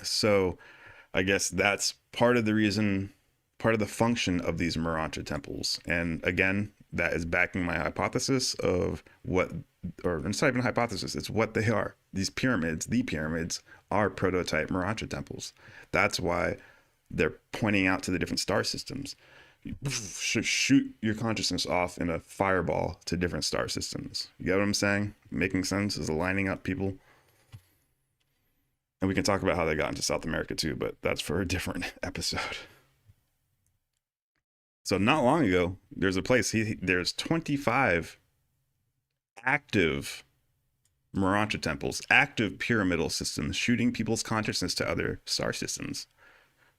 So I guess that's part of the reason, part of the function of these Urantia temples. And again, that is backing my hypothesis of what, or it's not even a hypothesis, it's what they are. These pyramids, the pyramids, are prototype Urantia temples. That's why they're pointing out to the different star systems. You shoot your consciousness off in a fireball to different star systems. You get what I'm saying? Making sense? Is aligning up people. And we can talk about how they got into South America too, but that's for a different episode. So not long ago, there's a place, there's 25 active Urantia temples, active pyramidal systems, shooting people's consciousness to other star systems.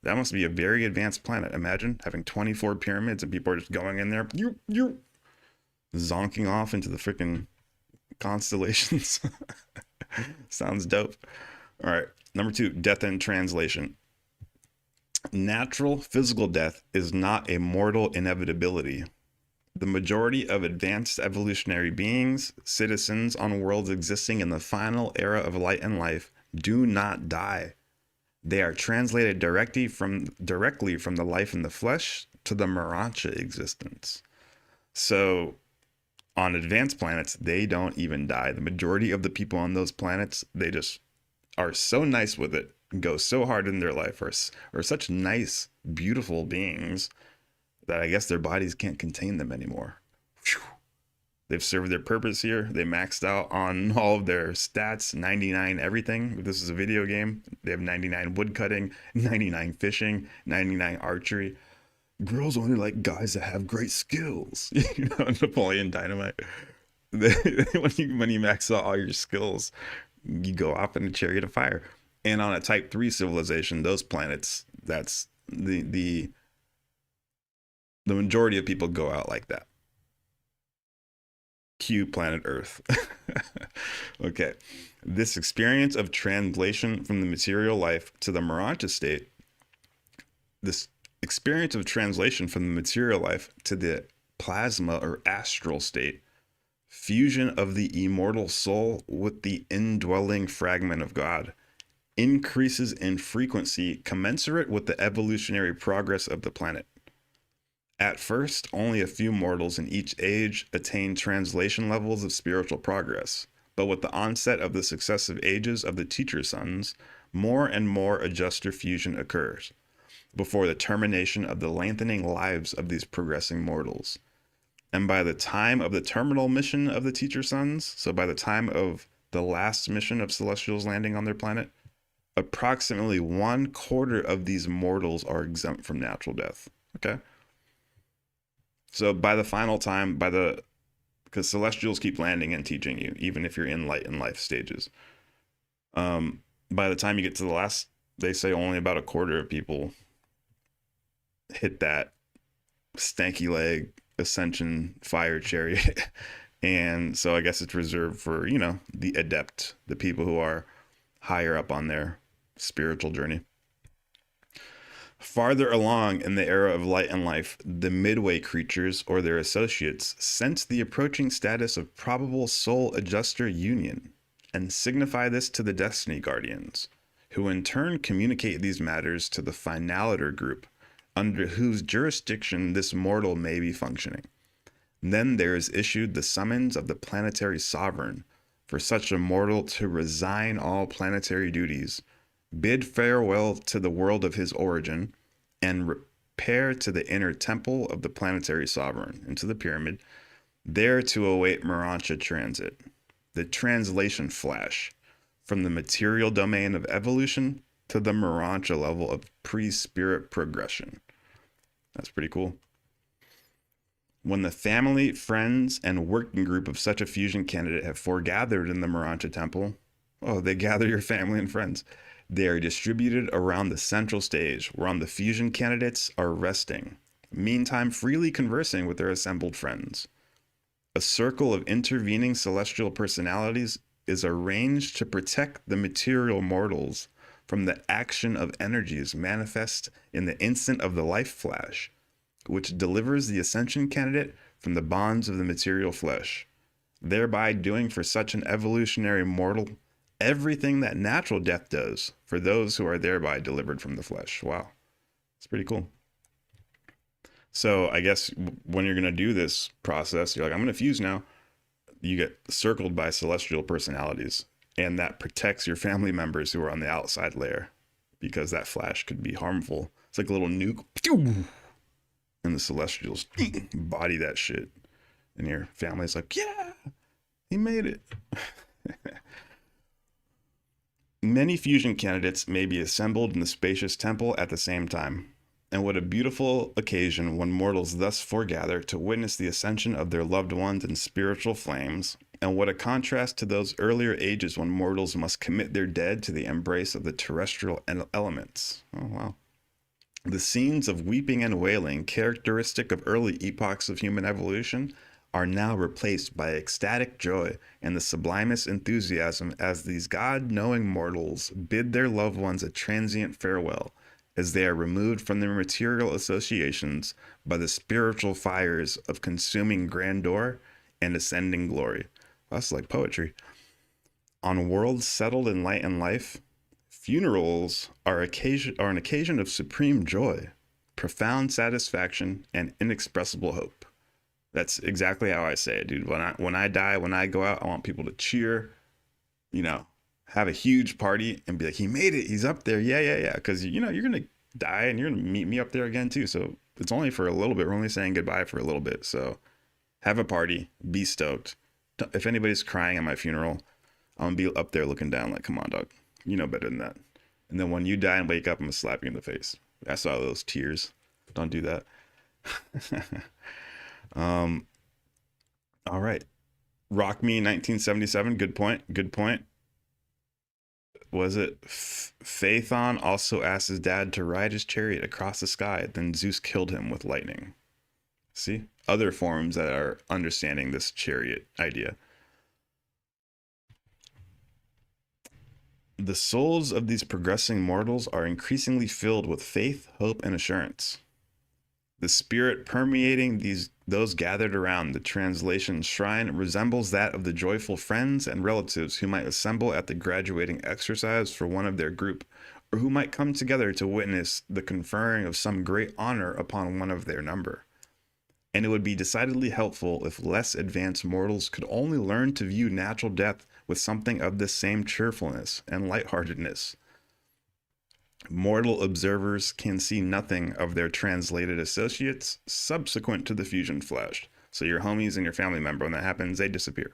That must be a very advanced planet. Imagine having 24 pyramids and people are just going in there, you're zonking off into the freaking constellations. Sounds dope. All right, number 2, death and translation. Natural physical death is not a mortal inevitability. The majority of advanced evolutionary beings, citizens on worlds existing in the final era of light and life, do not die. They are translated directly from the life in the flesh to the Urantia existence. So on advanced planets, they don't even die. The majority of the people on those planets, they just are so nice with it, go so hard in their life, are such nice, beautiful beings that I guess their bodies can't contain them anymore. Whew. They've served their purpose here. They maxed out on all of their stats, 99 everything. If this is a video game, they have 99 woodcutting, 99 fishing, 99 archery. Girls only like guys that have great skills. You know, Napoleon Dynamite. When you max out all your skills, you go off in a chariot of fire. And on a type 3 civilization, those planets, that's the majority of people go out like that. Cue planet Earth. Okay. This experience of translation from the material life to the Urantia state, this experience of translation from the material life to the plasma or astral state, fusion of the immortal soul with the indwelling fragment of God, increases in frequency commensurate with the evolutionary progress of the planet. At first, only a few mortals in each age attain translation levels of spiritual progress, but with the onset of the successive ages of the teacher suns, more and more adjuster fusion occurs, before the termination of the lengthening lives of these progressing mortals. And by the time of the terminal mission of the teacher suns, so by the time of the last mission of celestials landing on their planet, approximately 1/4 of these mortals are exempt from natural death. Okay? So by the final time, because celestials keep landing and teaching you, even if you're in light and life stages. By the time you get to the last, they say only about 1/4 of people hit that stanky leg ascension fire chariot. And so I guess it's reserved for, you know, the adept, the people who are higher up on their spiritual journey. Farther along in the era of light and life, the midway creatures or their associates sense the approaching status of probable soul adjuster union and signify this to the destiny guardians, who in turn communicate these matters to the finaliter group, under whose jurisdiction this mortal may be functioning. Then there is issued the summons of the planetary sovereign for such a mortal to resign all planetary duties, bid farewell to the world of his origin, and repair to the inner temple of the planetary sovereign, into the pyramid, there to await Urantia transit, the translation flash, from the material domain of evolution to the Urantia level of pre-spirit progression. That's pretty cool. When the family, friends, and working group of such a fusion candidate have foregathered in the Urantia temple, they gather your family and friends. They are distributed around the central stage, whereon the fusion candidates are resting, meantime freely conversing with their assembled friends. A circle of intervening celestial personalities is arranged to protect the material mortals from the action of energies manifest in the instant of the life flash, which delivers the ascension candidate from the bonds of the material flesh, thereby doing for such an evolutionary mortal everything that natural death does for those who are thereby delivered from the flesh. Wow, it's pretty cool. So I guess when you're going to do this process, you're like, I'm going to fuse now. You get circled by celestial personalities, and that protects your family members who are on the outside layer, because that flash could be harmful. It's like a little nuke, and the celestials body that shit, and your family's like, yeah, he made it. Many fusion candidates may be assembled in the spacious temple at the same time. And what a beautiful occasion when mortals thus foregather to witness the ascension of their loved ones in spiritual flames, and what a contrast to those earlier ages when mortals must commit their dead to the embrace of the terrestrial elements. Oh, wow. The scenes of weeping and wailing, characteristic of early epochs of human evolution, are now replaced by ecstatic joy and the sublimest enthusiasm as these God-knowing mortals bid their loved ones a transient farewell, as they are removed from their material associations by the spiritual fires of consuming grandeur and ascending glory. That's like poetry. On worlds settled in light and life, funerals are an occasion of supreme joy, profound satisfaction, and inexpressible hope. That's exactly how I say it, dude. When I die, when I go out, I want people to cheer, have a huge party and be like, he made it. He's up there. Yeah. Because, you're going to die and you're going to meet me up there again, too. So it's only for a little bit. We're only saying goodbye for a little bit. So have a party, be stoked. If anybody's crying at my funeral, I'm gonna be up there looking down like, come on, dog. You know better than that. And then when you die and wake up, I'm gonna slap you in the face. I saw those tears. Don't do that. All right. Rock Me 1977. Good point. Good point. Was it Phaethon also asked his dad to ride his chariot across the sky, then Zeus killed him with lightning. See? Other forms that are understanding this chariot idea. The souls of these progressing mortals are increasingly filled with faith, hope, and assurance. The spirit permeating those gathered around the translation shrine resembles that of the joyful friends and relatives who might assemble at the graduating exercise for one of their group, or who might come together to witness the conferring of some great honor upon one of their number. And it would be decidedly helpful if less advanced mortals could only learn to view natural death with something of this same cheerfulness and lightheartedness. Mortal observers can see nothing of their translated associates subsequent to the fusion flash. So your homies and your family member, when that happens, they disappear.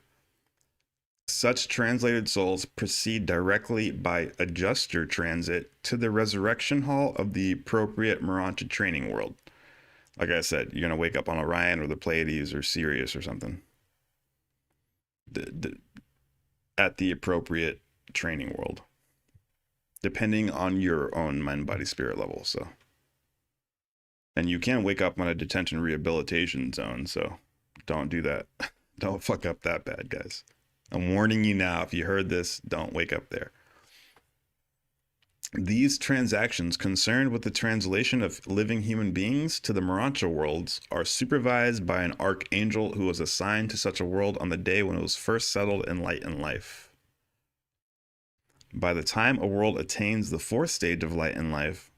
Such translated souls proceed directly by adjuster transit to the resurrection hall of the appropriate Urantia training world. Like I said, you're going to wake up on Orion or the Pleiades or Sirius or something. At the appropriate training world. Depending on your own mind, body, spirit level. So, and you can wake up on a detention rehabilitation zone. So don't do that. Don't fuck up that bad, guys. I'm warning you now. If you heard this, don't wake up there. These transactions concerned with the translation of living human beings to the Urantia worlds are supervised by an archangel who was assigned to such a world on the day when it was first settled in light and life. By the time a world attains the fourth stage of light and life,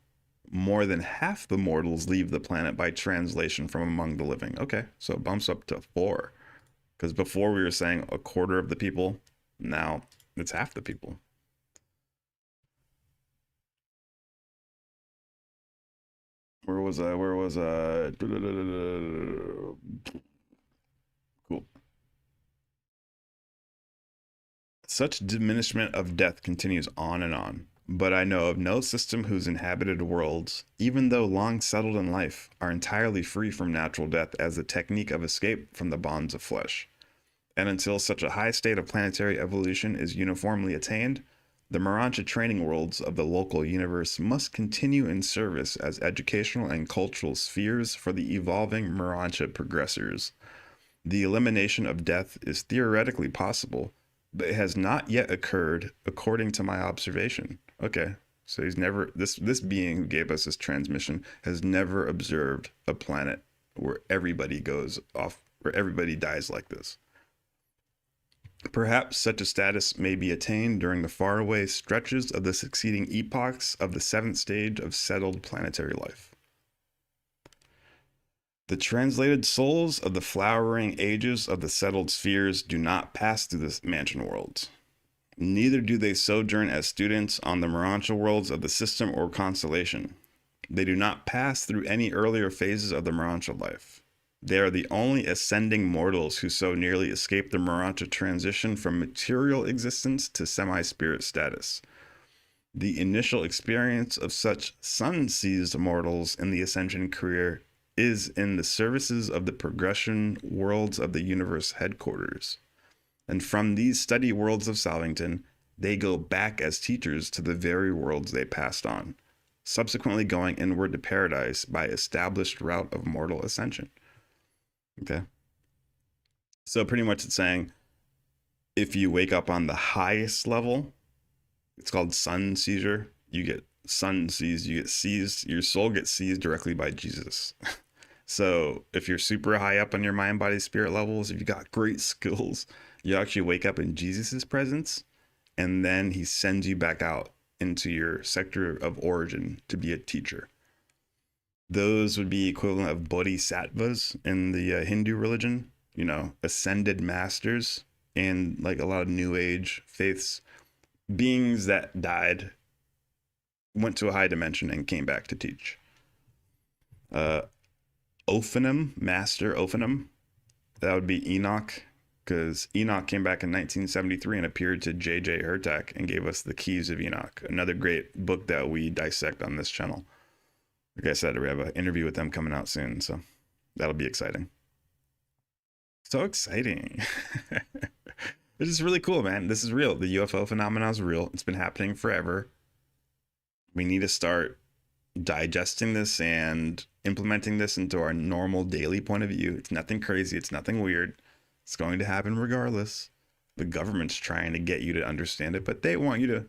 more than half the mortals leave the planet by translation from among the living. Okay, so it bumps up to 4. Because before we were saying a quarter of the people, now it's half the people. Where was I? Cool. Such diminishment of death continues on and on, but I know of no system whose inhabited worlds, even though long settled in life, are entirely free from natural death as the technique of escape from the bonds of flesh. And until such a high state of planetary evolution is uniformly attained, the Urantia training worlds of the local universe must continue in service as educational and cultural spheres for the evolving Urantia progressors. The elimination of death is theoretically possible, but it has not yet occurred according to my observation. Okay, so he's never, this being who gave us this transmission has never observed a planet where everybody goes off, where everybody dies like this. Perhaps such a status may be attained during the faraway stretches of the succeeding epochs of the 7th stage of settled planetary life. The translated souls of the flowering ages of the settled spheres do not pass through the mansion worlds. Neither do they sojourn as students on the Urantia worlds of the system or constellation. They do not pass through any earlier phases of the Urantia life. They are the only ascending mortals who so nearly escape the Urantia transition from material existence to semi-spirit status. The initial experience of such sun-seized mortals in the ascension career is in the services of the progression worlds of the universe headquarters. And from these study worlds of Salvington, they go back as teachers to the very worlds they passed on, subsequently going inward to paradise by established route of mortal ascension. Okay. So pretty much it's saying, if you wake up on the highest level, it's called sun seizure. You get sun seized, you get seized, your soul gets seized directly by Jesus. So if you're super high up on your mind, body, spirit levels, if you got great skills, you actually wake up in Jesus's presence, and then he sends you back out into your sector of origin to be a teacher. Those would be equivalent of bodhisattvas in the Hindu religion, you know, ascended masters and like a lot of new age faiths, beings that died, went to a high dimension and came back to teach. Ophanum, Master Ophanum, that would be Enoch, because Enoch came back in 1973 and appeared to J.J. Hurtak and gave us the Keys of Enoch, another great book that we dissect on this channel. Like I said, we have an interview with them coming out soon, so that'll be exciting. So exciting. This is really cool, man. This is real. The UFO phenomenon is real. It's been happening forever. We need to start digesting this and implementing this into our normal daily point of view. It's nothing crazy. It's nothing weird. It's going to happen regardless. The government's trying to get you to understand it, but they want you to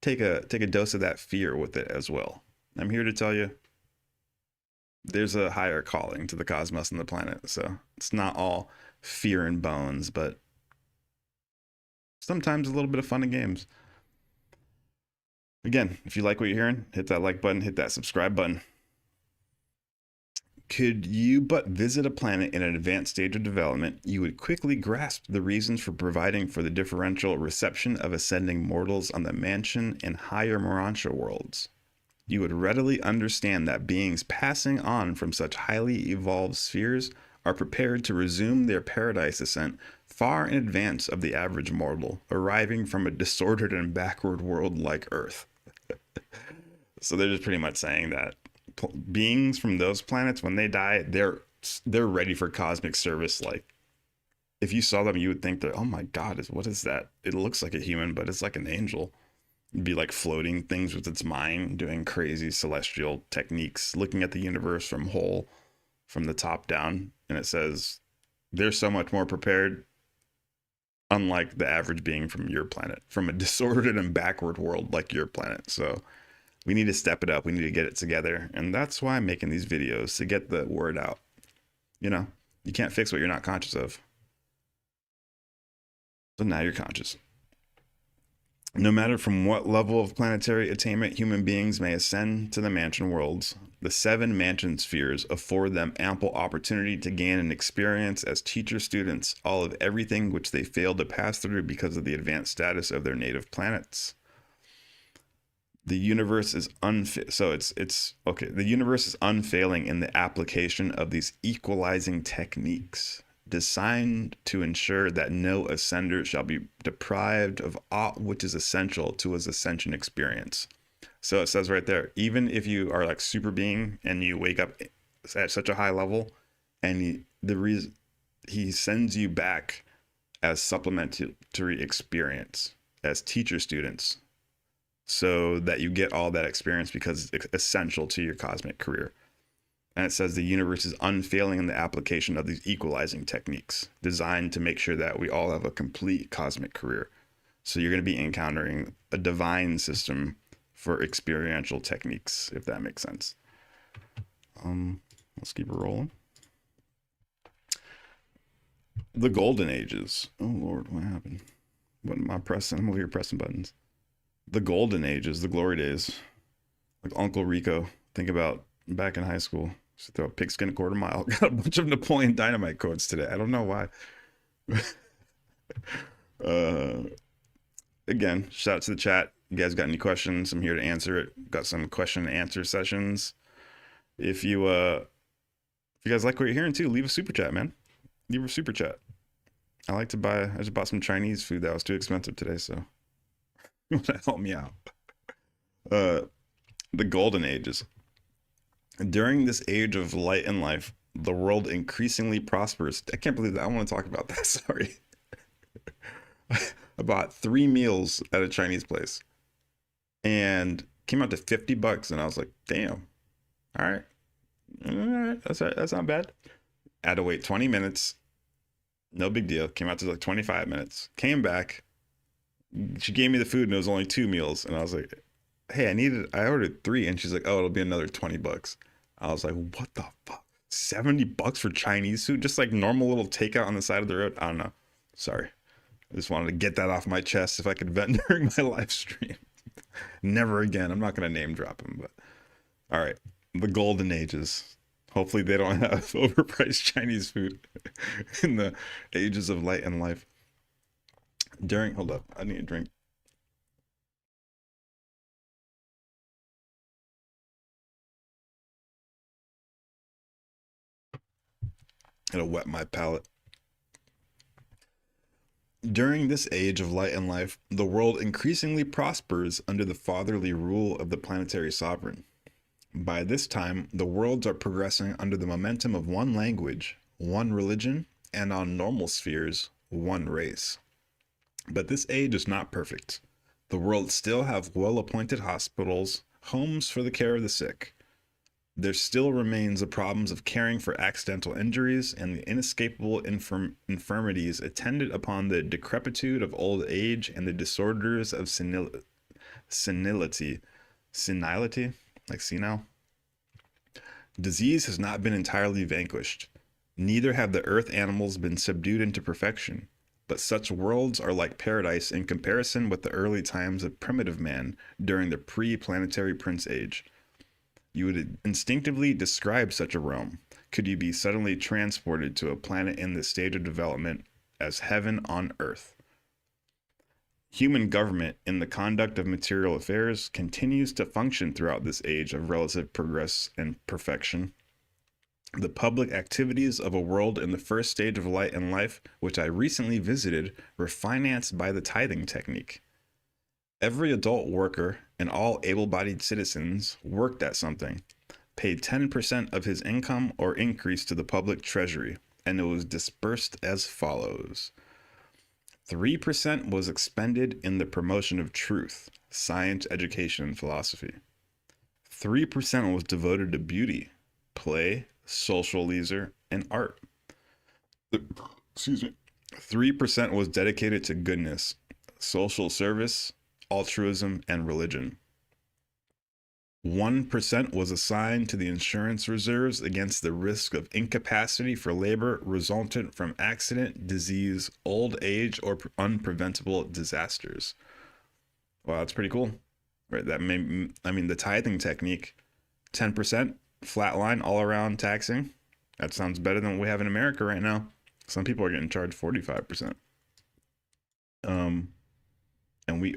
take a dose of that fear with it as well. I'm here to tell you there's a higher calling to the cosmos and the planet. So it's not all fear and bones, but sometimes a little bit of fun and games. Again, if you like what you're hearing, hit that like button, hit that subscribe button. Could you but visit a planet in an advanced stage of development, you would quickly grasp the reasons for providing for the differential reception of ascending mortals on the Mansion and higher Urantia worlds. You would readily understand that beings passing on from such highly evolved spheres are prepared to resume their paradise ascent far in advance of the average mortal, arriving from a disordered and backward world like Earth. So they're just pretty much saying that beings from those planets, when they die, they're ready for cosmic service. Like, if you saw them, you would think that, oh my God, what is that? It looks like a human, but it's like an angel. It'd be like floating things with its mind, doing crazy celestial techniques, looking at the universe from the top down. And it says they're so much more prepared, unlike the average being from your planet, from a disordered and backward world like your planet. So we need to step it up. We need to get it together. And that's why I'm making these videos, to get the word out. You know, you can't fix what you're not conscious of. So now you're conscious. No matter from what level of planetary attainment human beings may ascend to the mansion worlds, the 7 mansion spheres afford them ample opportunity to gain an experience as teacher students, all of everything which they failed to pass through because of the advanced status of their native planets. The universe is the universe is unfailing in the application of these equalizing techniques, designed to ensure that no ascender shall be deprived of aught which is essential to his ascension experience. So it says right there, even if you are like super being and you wake up at such a high level, and he sends you back as supplementary experience as teacher students, so that you get all that experience because it's essential to your cosmic career. And it says the universe is unfailing in the application of these equalizing techniques, designed to make sure that we all have a complete cosmic career. So you're going to be encountering a divine system for experiential techniques, if that makes sense. Let's keep it rolling. The Golden Ages. Oh Lord, what happened? What am I pressing? I'm over here pressing buttons. The Golden Ages, the glory days. Like Uncle Rico. Think about back in high school. Used to throw a pigskin a quarter mile. Got a bunch of Napoleon Dynamite quotes today. I don't know why. Again, shout out to the chat. You guys got any questions? I'm here to answer it. Got some question and answer sessions. If you guys like what you're hearing too, leave a super chat, man. Leave a super chat. I just bought some Chinese food that was too expensive today, so you want to help me out. The Golden Ages. During this age of light and life, the world increasingly prospers. I can't believe that. I want to talk about that. Sorry. I bought 3 meals at a Chinese place and came out to $50, and I was like, damn. All right. That's not bad. I had to wait 20 minutes. No big deal. Came out to like 25 minutes. Came back. She gave me the food and it was only 2 meals. And I was like, hey, I ordered 3. And she's like, oh, it'll be another $20. I was like, what the fuck? $70 for Chinese food? Just like normal little takeout on the side of the road? I don't know. Sorry. I just wanted to get that off my chest if I could vent during my live stream. Never again. I'm not going to name drop him, but all right. The Golden Ages. Hopefully they don't have overpriced Chinese food in the ages of light and life. Hold up. I need a drink. It'll wet my palate. During this age of light and life, the world increasingly prospers under the fatherly rule of the planetary sovereign. By this time, the worlds are progressing under the momentum of one language, one religion, and on normal spheres, one race. But this age is not perfect. The worlds still have well-appointed hospitals, homes for the care of the sick. There still remains the problems of caring for accidental injuries and the inescapable infirmities attendant upon the decrepitude of old age and the disorders of senility, like senile. Disease has not been entirely vanquished. Neither have the earth animals been subdued into perfection. But such worlds are like paradise in comparison with the early times of primitive man during the pre-planetary Prince Age. You would instinctively describe such a realm, could you be suddenly transported to a planet in this stage of development, as heaven on earth. Human government in the conduct of material affairs continues to function throughout this age of relative progress and perfection. The public activities of a world in the first stage of light and life, which I recently visited, were financed by the tithing technique. Every adult worker and all able-bodied citizens worked at something, paid 10% of his income or increase to the public treasury, and it was dispersed as follows. 3% was expended in the promotion of truth, science, education, and philosophy. 3% was devoted to beauty, play, social leisure, and art. 3% was dedicated to goodness, social service, altruism, and religion. 1% was assigned to the insurance reserves against the risk of incapacity for labor resultant from accident, disease, old age, or unpreventable disasters. Wow, that's pretty cool. Right? The tithing technique, 10%, flat line all around taxing. That sounds better than what we have in America right now. Some people are getting charged 45%. And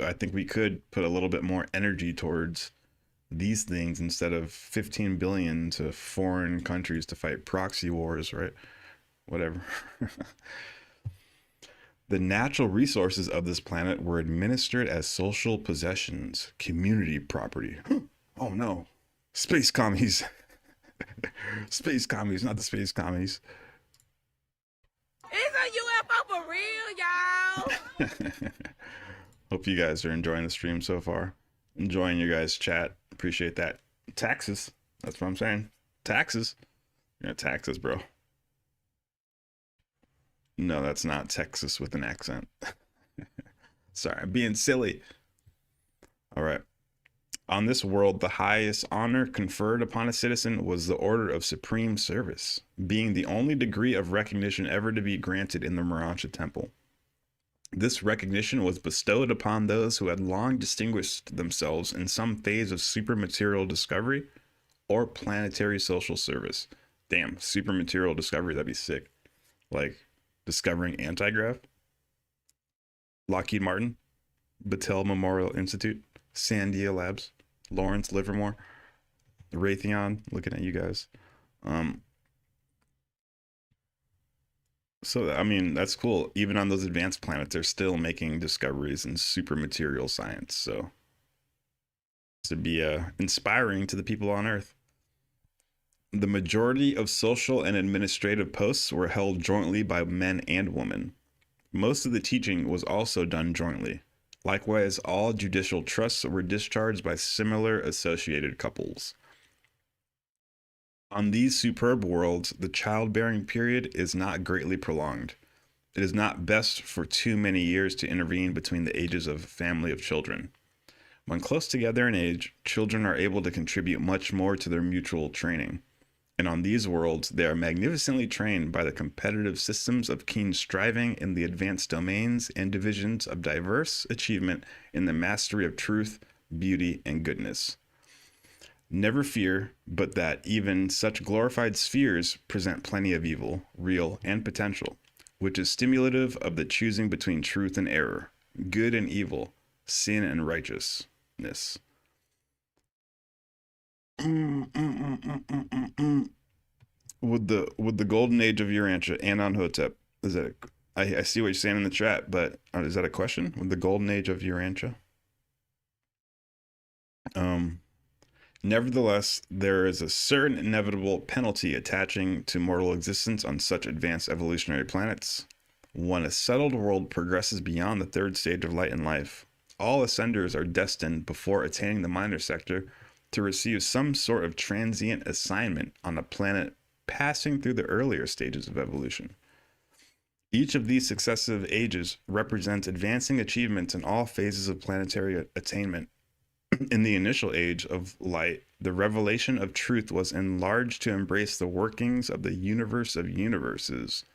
I think we could put a little bit more energy towards these things instead of 15 billion to foreign countries to fight proxy wars, right? Whatever. The natural resources of this planet were administered as social possessions, community property. Oh no, space commies. Space commies, not the space commies. It's a UFO for real, y'all. Hope you guys are enjoying the stream so far. Enjoying your guys' chat. Appreciate that. Taxes. That's what I'm saying. Taxes. You're gonna tax us, bro. No, that's not Texas with an accent. Sorry, I'm being silly. All right. On this world, the highest honor conferred upon a citizen was the Order of Supreme Service, being the only degree of recognition ever to be granted in the Urantia Temple. This recognition was bestowed upon those who had long distinguished themselves in some phase of supermaterial discovery or planetary social service. Damn, supermaterial discovery, that'd be sick. Like discovering antigrav, Lockheed Martin, Battelle Memorial Institute, Sandia Labs, Lawrence Livermore, Raytheon, looking at you guys. So, I mean, that's cool. Even on those advanced planets, they're still making discoveries in super material science. So, to be inspiring to the people on Earth. The majority of social and administrative posts were held jointly by men and women. Most of the teaching was also done jointly. Likewise, all judicial trusts were discharged by similar associated couples. On these superb worlds, the childbearing period is not greatly prolonged. It is not best for too many years to intervene between the ages of a family of children. When close together in age, children are able to contribute much more to their mutual training. And on these worlds, they are magnificently trained by the competitive systems of keen striving in the advanced domains and divisions of diverse achievement in the mastery of truth, beauty, and goodness. Never fear, but that even such glorified spheres present plenty of evil, real and potential, which is stimulative of the choosing between truth and error, good and evil, sin and righteousness. With the golden age of Urantia and Anhotep, is that I see what you're saying in the chat, but is that a question? With the golden age of Urantia? Nevertheless, there is a certain inevitable penalty attaching to mortal existence on such advanced evolutionary planets. When a settled world progresses beyond the third stage of light and life, all ascenders are destined, before attaining the minor sector, to receive some sort of transient assignment on a planet passing through the earlier stages of evolution. Each of these successive ages represents advancing achievements in all phases of planetary attainment. In the initial age of light, the revelation of truth was enlarged to embrace the workings of the universe of universes,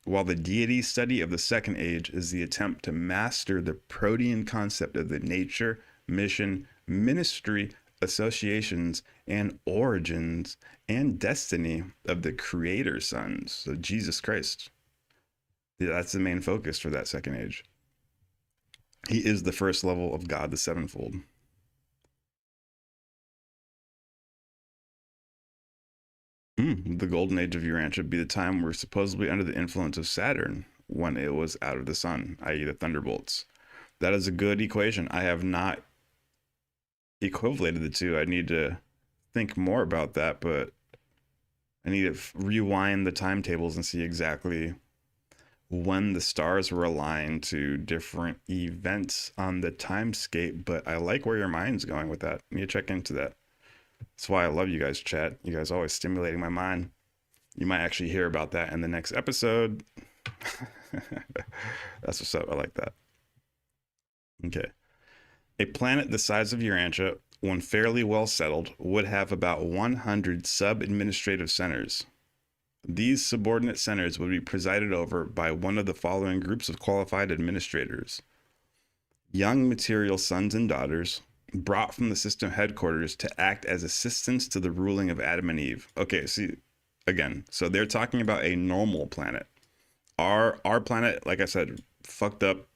while the deity study of the second age is the attempt to master the protean concept of the nature, mission, ministry, associations, and origins and destiny of the creator sons, so Jesus Christ. That's the main focus for that second age. He is the first level of God, the sevenfold. The golden age of Urantia would be the time we're supposedly under the influence of Saturn when it was out of the sun, i.e. the thunderbolts. That is a good equation. I have not equivalated the two. I need to think more about that, but I need to rewind the timetables and see exactly when the stars were aligned to different events on the timescape. But I like where your mind's going with that. I need to check into that. That's why I love you guys, chat. You guys always stimulating my mind. You might actually hear about that in the next episode. That's what's up. I like that. Okay. A planet the size of Urantia, when fairly well settled, would have about 100 sub-administrative centers. These subordinate centers would be presided over by one of the following groups of qualified administrators: young material sons and daughters, brought from the system headquarters to act as assistants to the ruling of Adam and Eve. Okay, see, again, so they're talking about a normal planet. Our planet, like I said, fucked up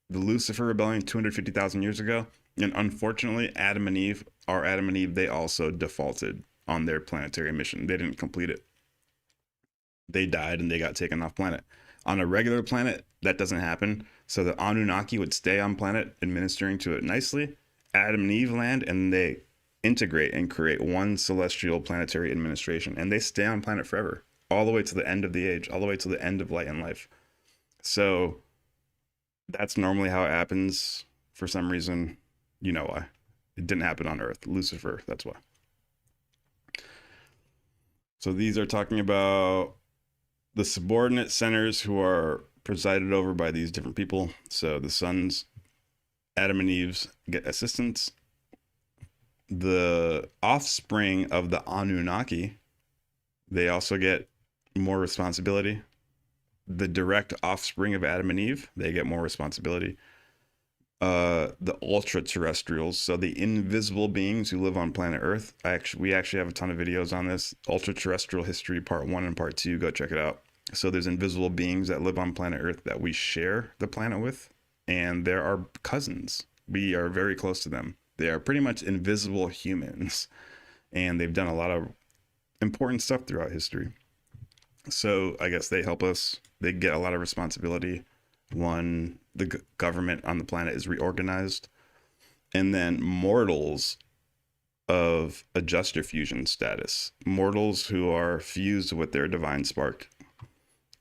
the Lucifer rebellion 250,000 years ago, and unfortunately, Adam and Eve, they also defaulted on their planetary mission. They didn't complete it. They died and they got taken off planet. On a regular planet, that doesn't happen. So the Anunnaki would stay on planet, administering to it nicely. Adam and Eve land, and they integrate and create one celestial planetary administration, and they stay on planet forever, all the way to the end of the age, all the way to the end of light and life. So that's normally how it happens. For some reason, you know why. It didn't happen on Earth. Lucifer, that's why. So these are talking about the subordinate centers who are presided over by these different people. So the sons, Adam and Eve's, get assistants. The offspring of the Anunnaki, they also get more responsibility. The direct offspring of Adam and Eve, they get more responsibility. The ultra terrestrials, so the invisible beings who live on planet Earth. We actually have a ton of videos on this. Ultra terrestrial history, part 1 and part 2. Go check it out. So there's invisible beings that live on planet Earth that we share the planet with, and there are cousins. We are very close to them. They are pretty much invisible humans, and they've done a lot of important stuff throughout history. So I guess they help us. They get a lot of responsibility when the government on the planet is reorganized. And then mortals of adjuster fusion status, mortals who are fused with their divine spark,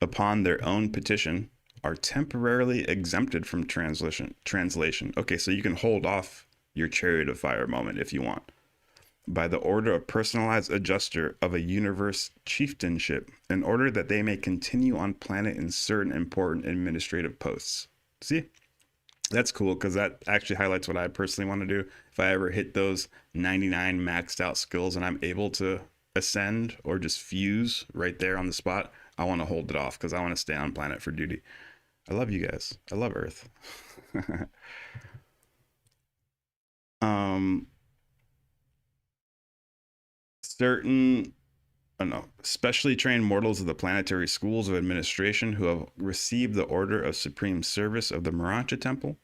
upon their own petition, are temporarily exempted from translation. Okay, so you can hold off your chariot of fire moment if you want, by the order of personalized adjuster of a universe chieftainship, in order that they may continue on planet in certain important administrative posts. See, that's cool, because that actually highlights what I personally want to do. If I ever hit those 99 maxed out skills and I'm able to ascend or just fuse right there on the spot, I want to hold it off because I want to stay on planet for duty. I love you guys. I love Earth. Specially trained mortals of the planetary schools of administration who have received the order of supreme service of the Urantia temple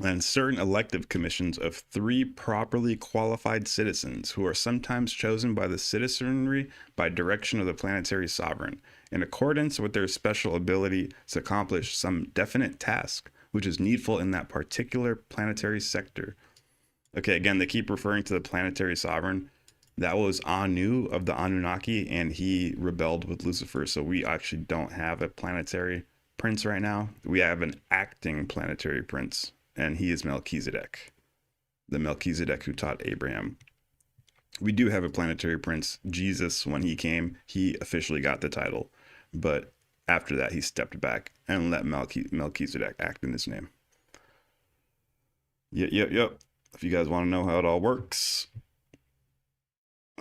and certain elective commissions of 3 properly qualified citizens who are sometimes chosen by the citizenry by direction of the planetary sovereign, in accordance with their special ability to accomplish some definite task which is needful in that particular planetary sector. Okay, again, they keep referring to the planetary sovereign. That was Anu of the Anunnaki, and he rebelled with Lucifer. So we actually don't have a planetary prince right now. We have an acting planetary prince, and he is Melchizedek, the Melchizedek who taught Abraham. We do have a planetary prince. Jesus, when he came, he officially got the title. But after that, he stepped back and let Melchizedek act in his name. Yep. If you guys want to know how it all works,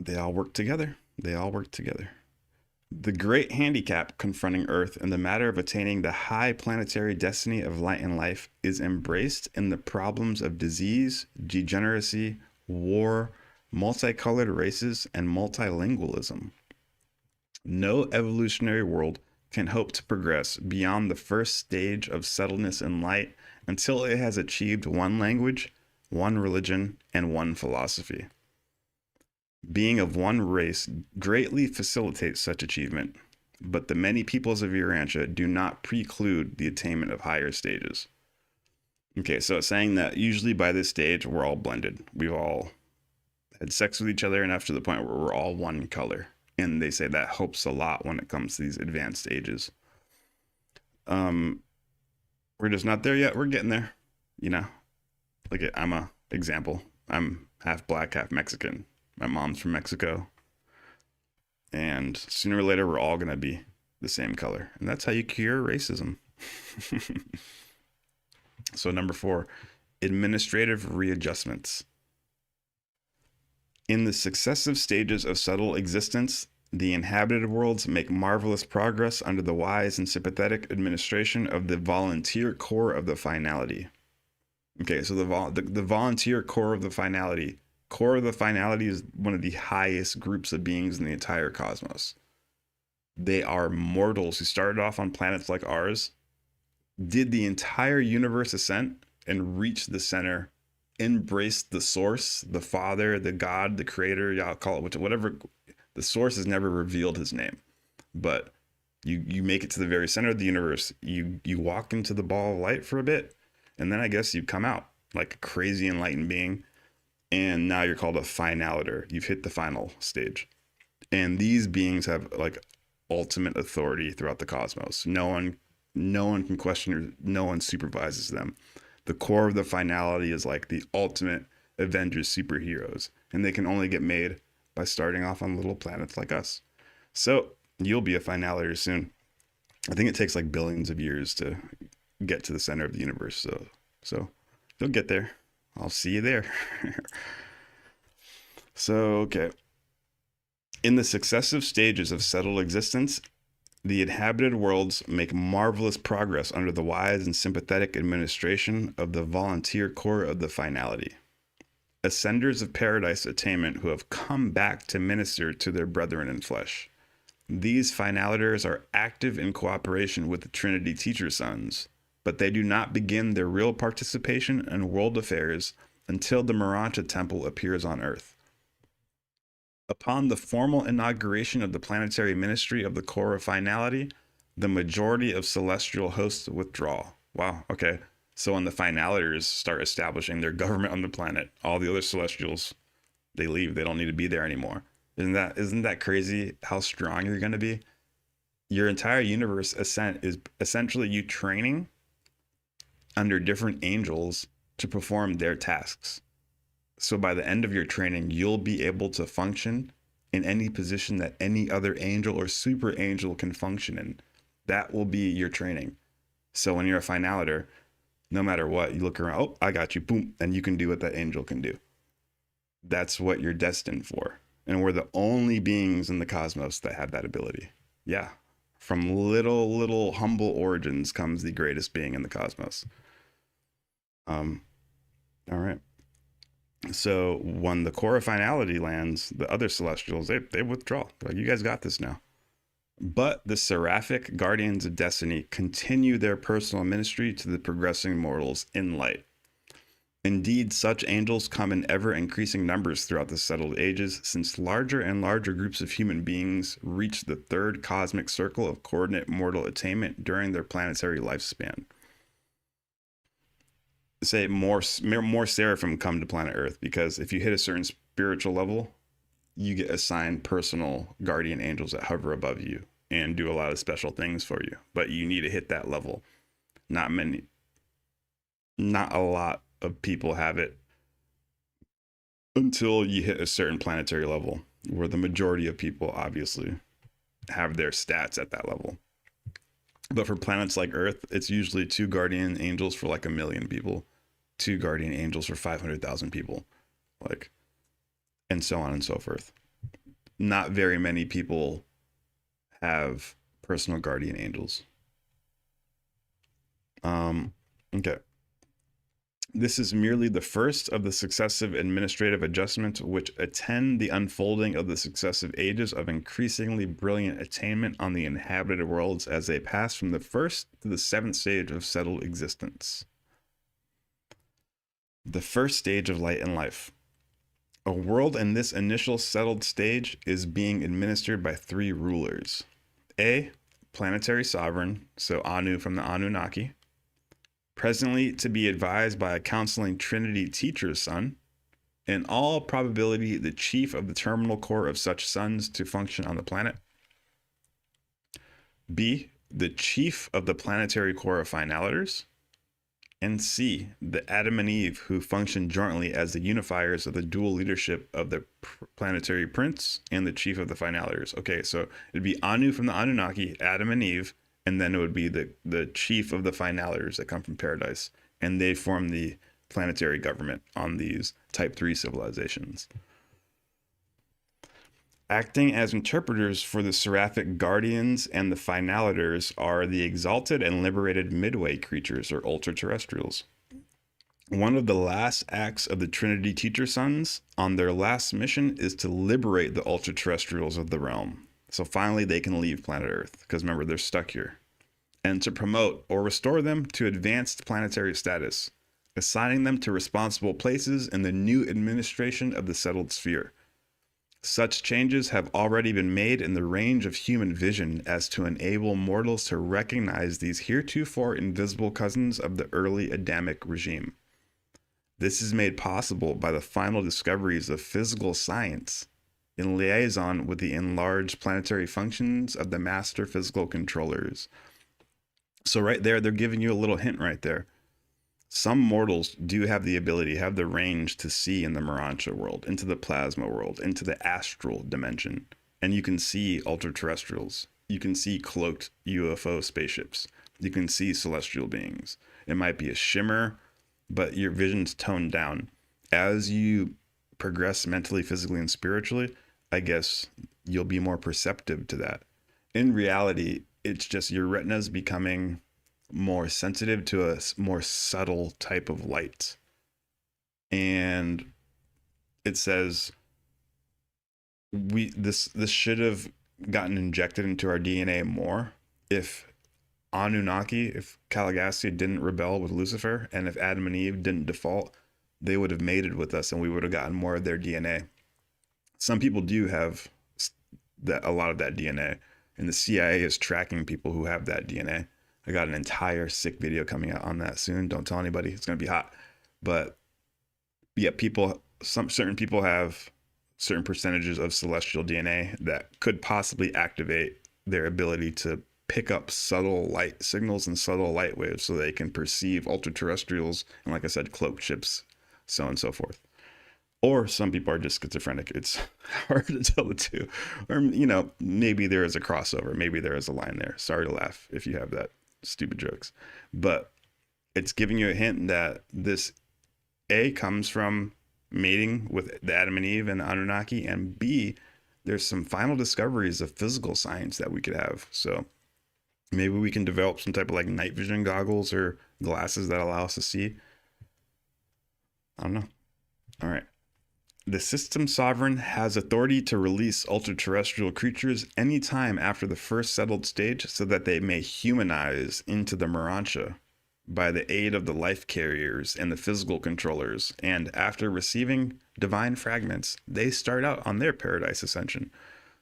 they all work together. The great handicap confronting Earth in the matter of attaining the high planetary destiny of light and life is embraced in the problems of disease, degeneracy, war, multicolored races, and multilingualism. No evolutionary world can hope to progress beyond the first stage of settledness in light until it has achieved one language, one religion, and one philosophy. Being of one race greatly facilitates such achievement, but the many peoples of Urantia do not preclude the attainment of higher stages. Okay, so it's saying that usually by this stage, we're all blended. We've all had sex with each other enough to the point where we're all one color. And they say that helps a lot when it comes to these advanced stages. We're just not there yet. We're getting there, you know. Look at, I'm a example. I'm half black, half Mexican. My mom's from Mexico. And sooner or later, we're all going to be the same color. And that's how you cure racism. So number 4, administrative readjustments. In the successive stages of subtle existence, the inhabited worlds make marvelous progress under the wise and sympathetic administration of the volunteer core of the finality. Okay, so the volunteer core of the finality. Core of the finality is one of the highest groups of beings in the entire cosmos. They are mortals who started off on planets like ours, did the entire universe ascent, and reached the center, embraced the source, the father, the God, the creator, y'all call it whatever. The source has never revealed his name, but you make it to the very center of the universe. You walk into the ball of light for a bit, and then I guess you come out like a crazy enlightened being. And now you're called a finaliter. You've hit the final stage. And these beings have like ultimate authority throughout the cosmos. No one can question or no one supervises them. The core of the finality is like the ultimate Avengers superheroes. And they can only get made by starting off on little planets like us. So you'll be a finaliter soon. I think it takes like billions of years to get to the center of the universe. So you'll get there. I'll see you there. So, okay. In the successive stages of settled existence, the inhabited worlds make marvelous progress under the wise and sympathetic administration of the volunteer core of the finality. Ascenders of paradise attainment who have come back to minister to their brethren in flesh. These finaliters are active in cooperation with the Trinity teacher sons, but they do not begin their real participation in world affairs until the Urantia temple appears on Earth. Upon the formal inauguration of the planetary ministry of the core of finality, the majority of celestial hosts withdraw. Wow, okay. So when the finaliters start establishing their government on the planet, all the other celestials, they leave. They don't need to be there anymore. Isn't that crazy how strong you're going to be? Your entire universe ascent is essentially you training under different angels to perform their tasks. So by the end of your training, you'll be able to function in any position that any other angel or super angel can function in. That will be your training. So when you're a finaliter, no matter what, you look around, oh, I got you, boom, and you can do what that angel can do. That's what you're destined for. And we're the only beings in the cosmos that have that ability. Yeah. From little humble origins comes the greatest being in the cosmos. All right. So when the core of finality lands, the other celestials, they withdraw. They're like, you guys got this now. But the seraphic guardians of destiny continue their personal ministry to the progressing mortals in light. Indeed, such angels come in ever-increasing numbers throughout the settled ages, since larger and larger groups of human beings reach the third cosmic circle of coordinate mortal attainment during their planetary lifespan. Say more seraphim come to planet Earth, because if you hit a certain spiritual level, you get assigned personal guardian angels that hover above you and do a lot of special things for you. But you need to hit that level. Not a lot of people have it until you hit a certain planetary level, where the majority of people obviously have their stats at that level. But for planets like Earth, it's usually 2 guardian angels for like 1 million people, 2 guardian angels for 500,000 people, like, and so on and so forth. Not very many people have personal guardian angels. Okay. This is merely the first of the successive administrative adjustments which attend the unfolding of the successive ages of increasingly brilliant attainment on the inhabited worlds as they pass from the first to the 7th stage of settled existence. The first stage of light and life. A world in this initial settled stage is being administered by 3 rulers. A, planetary sovereign, so Anu from the Anunnaki. Presently to be advised by a counseling Trinity teacher's son, in all probability the chief of the terminal core of such sons to function on the planet. B, the chief of the planetary core of finalitors. And C, the Adam and Eve who function jointly as the unifiers of the dual leadership of the planetary prince and the chief of the finalitors. Okay, so it'd be Anu from the Anunnaki, Adam and Eve, and then it would be the chief of the finalitors that come from paradise, and they form the planetary government on these type 3 civilizations. Acting as interpreters for the seraphic guardians and the finalitors are the exalted and liberated midway creatures, or ultra-terrestrials. One of the last acts of the Trinity teacher sons on their last mission is to liberate the ultra-terrestrials of the realm. So finally they can leave planet Earth, because remember, they're stuck here. And to promote or restore them to advanced planetary status, assigning them to responsible places in the new administration of the settled sphere. Such changes have already been made in the range of human vision as to enable mortals to recognize these heretofore invisible cousins of the early Adamic regime. This is made possible by the final discoveries of physical science in liaison with the enlarged planetary functions of the master physical controllers. So right there, they're giving you a little hint right there. Some mortals do have the ability, have the range to see in the Urantia world, into the plasma world, into the astral dimension. And you can see ultra-terrestrials. You can see cloaked UFO spaceships. You can see celestial beings. It might be a shimmer, but your vision's toned down. As you progress mentally, physically, and spiritually, I guess you'll be more perceptive to that. In reality, it's just your retina's becoming more sensitive to a more subtle type of light. And it says this should have gotten injected into our DNA more if Anunnaki, if Caligastia didn't rebel with Lucifer, and if Adam and Eve didn't default, they would have mated with us and we would have gotten more of their DNA. Some people do have a lot of that DNA, and the CIA is tracking people who have that DNA. I got an entire sick video coming out on that soon. Don't tell anybody. It's going to be hot. But yeah, certain people have certain percentages of celestial DNA that could possibly activate their ability to pick up subtle light signals and subtle light waves so they can perceive ultra-terrestrials and, like I said, cloaked ships, so on and so forth. Or some people are just schizophrenic. It's hard to tell the two. Or, maybe there is a crossover. Maybe there is a line there. Sorry to laugh if you have that stupid jokes. But it's giving you a hint that this A comes from mating with the Adam and Eve and the Anunnaki, and B, there's some final discoveries of physical science that we could have. So maybe we can develop some type of like night vision goggles or glasses that allow us to see. I don't know. All right. The system sovereign has authority to release ultra-terrestrial creatures anytime after the first settled stage so that they may humanize into the Urantia by the aid of the life carriers and the physical controllers, and after receiving divine fragments, they start out on their paradise ascension.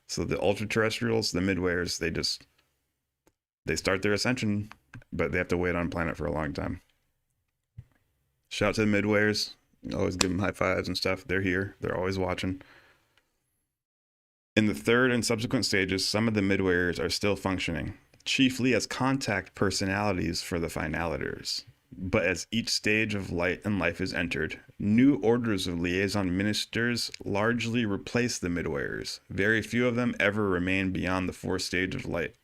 So the ultra terrestrials, the midwayers, they start their ascension, but they have to wait on planet for a long time. Shout out to the midwayers. Always give them high fives and stuff. They're here. They're always watching. In the third and subsequent stages, some of the midwayers are still functioning, chiefly as contact personalities for the finalitors. But as each stage of light and life is entered, new orders of liaison ministers largely replace the midwayers. Very few of them ever remain beyond the fourth stage of light.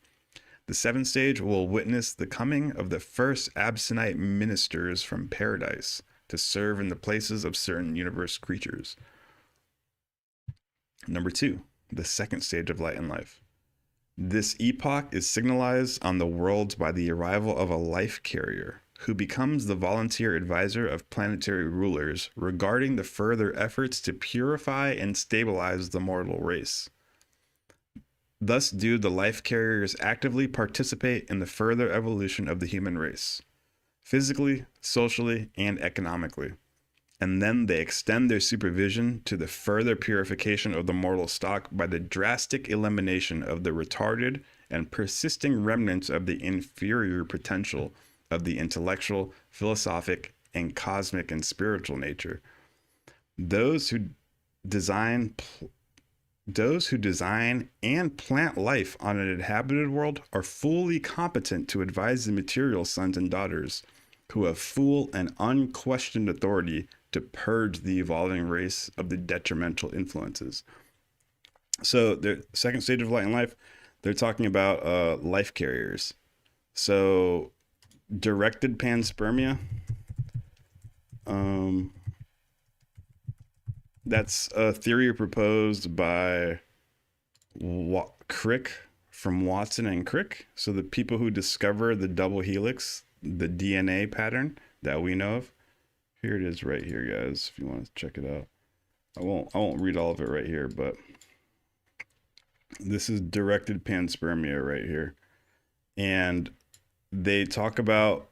The seventh stage will witness the coming of the first Absinthe ministers from paradise to serve in the places of certain universe creatures. Number 2, the second stage of light and life. This epoch is signalized on the worlds by the arrival of a life carrier who becomes the volunteer advisor of planetary rulers regarding the further efforts to purify and stabilize the mortal race. Thus do the life carriers actively participate in the further evolution of the human race, physically, socially, and economically. And then they extend their supervision to the further purification of the mortal stock by the drastic elimination of the retarded and persisting remnants of the inferior potential of the intellectual, philosophic, and cosmic and spiritual nature. Those who design and plant life on an inhabited world are fully competent to advise the material sons and daughters who have full and unquestioned authority to purge the evolving race of the detrimental influences. So the second stage of light and life, they're talking about life carriers. So directed panspermia, that's a theory proposed by Crick from Watson and Crick. So the people who discover the double helix, the DNA pattern that we know of. Here it is right here, guys, if you want to check it out. I won't read all of it right here, but this is directed panspermia right here. And they talk about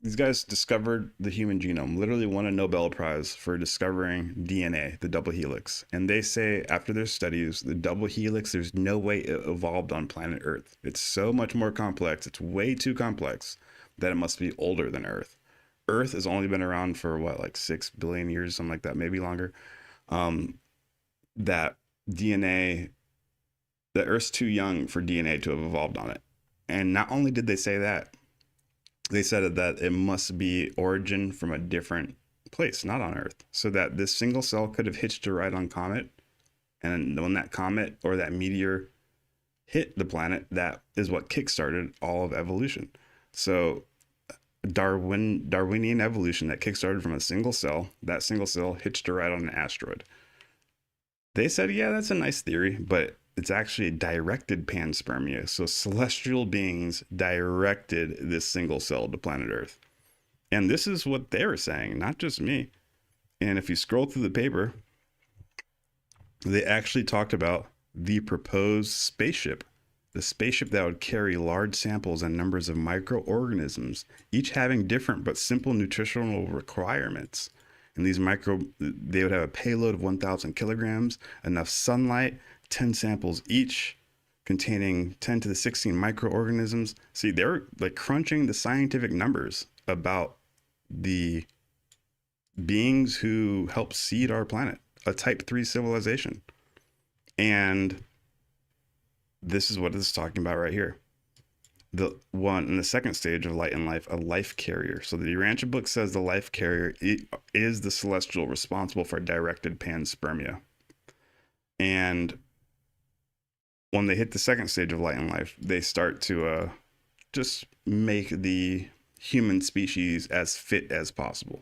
these guys discovered the human genome, literally won a Nobel Prize for discovering DNA, the double helix. And they say after their studies, the double helix, there's no way it evolved on planet Earth. It's so much more complex. It's way too complex that it must be older than Earth. Earth has only been around for what, like 6 billion years, something like that, maybe longer. That DNA, the Earth's too young for DNA to have evolved on it. And not only did they say that, they said that it must be origin from a different place, not on Earth, so that this single cell could have hitched a ride on comet. And when that comet or that meteor hit the planet, that is what kickstarted all of evolution. So Darwinian evolution that kickstarted from a single cell, that single cell hitched a ride on an asteroid. They said, yeah, that's a nice theory, but it's actually directed panspermia. So celestial beings directed this single cell to planet Earth. And this is what they were saying, not just me. And if you scroll through the paper, they actually talked about the proposed spaceship, the spaceship that would carry large samples and numbers of microorganisms, each having different but simple nutritional requirements. And these they would have a payload of 1,000 kilograms, enough sunlight, 10 samples each, containing 10 to the 16 microorganisms. See, they're like crunching the scientific numbers about the beings who help seed our planet, a type 3 civilization. And this is what it's talking about right here. The one in the second stage of light and life, a life carrier. So the Urantia book says the life carrier is the celestial responsible for directed panspermia. And when they hit the second stage of light and life, they start to just make the human species as fit as possible.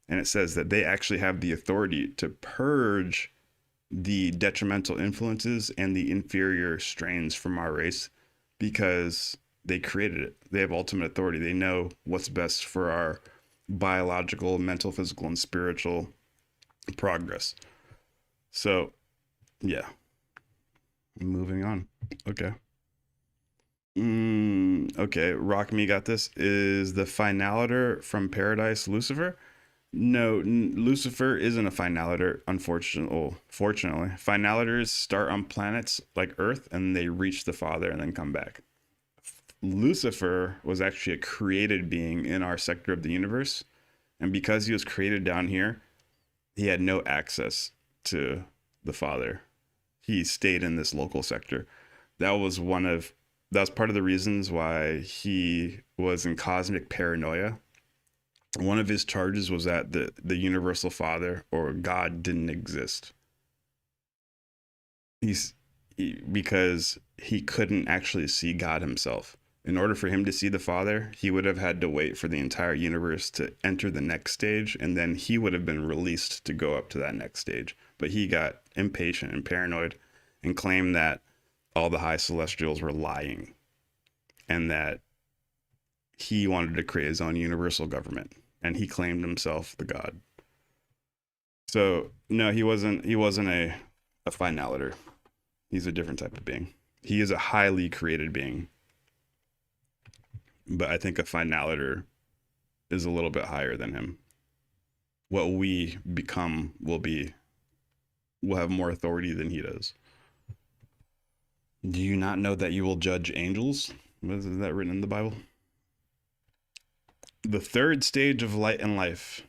And it says that they actually have the authority to purge the detrimental influences and the inferior strains from our race because they created it. They have ultimate authority. They know what's best for our biological, mental, physical, and spiritual progress. So, yeah. Moving on. Okay. Okay, Rock Me got this. Is the finaliter from Paradise Lucifer? No, Lucifer isn't a finaliter, fortunately. Finaliters start on planets like Earth and they reach the Father and then come back. Lucifer was actually a created being in our sector of the universe. And because he was created down here, he had no access to the Father. He stayed in this local sector. That was part of the reasons why he was in cosmic paranoia. One of his charges was that the universal Father or God didn't exist. Because he couldn't actually see God himself. In order for him to see the Father, he would have had to wait for the entire universe to enter the next stage, and then he would have been released to go up to that next stage. But he got impatient and paranoid and claimed that all the high celestials were lying and that he wanted to create his own universal government, and he claimed himself the God. So no, he wasn't a finaliter. He's a different type of being. He is a highly created being. But I think a finaliter is a little bit higher than him. What we become will have more authority than he does. Do you not know that you will judge angels? Is that written in the Bible? The third stage of light and life.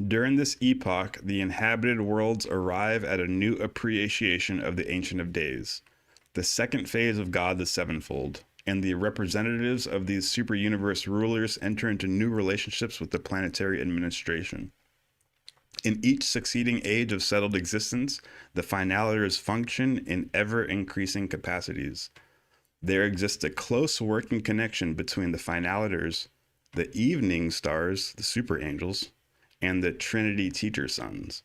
During this epoch, the inhabited worlds arrive at a new appreciation of the Ancient of Days, the second phase of God the Sevenfold, and the representatives of these super universe rulers enter into new relationships with the planetary administration. In each succeeding age of settled existence, the finaliters function in ever-increasing capacities. There exists a close working connection between the finaliters, the evening stars, the super angels, and the Trinity teacher sons.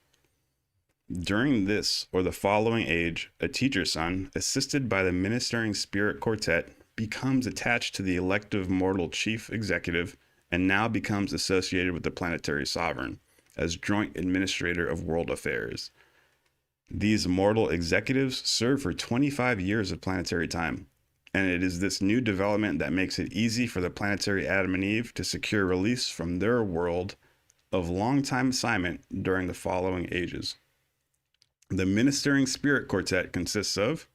During this or the following age, a teacher son, assisted by the ministering spirit quartet, becomes attached to the elective mortal chief executive and now becomes associated with the planetary sovereign as joint administrator of world affairs. These mortal executives serve for 25 years of planetary time, and it is this new development that makes it easy for the planetary Adam and Eve to secure release from their world of long-time assignment during the following ages. The ministering spirit quartet consists of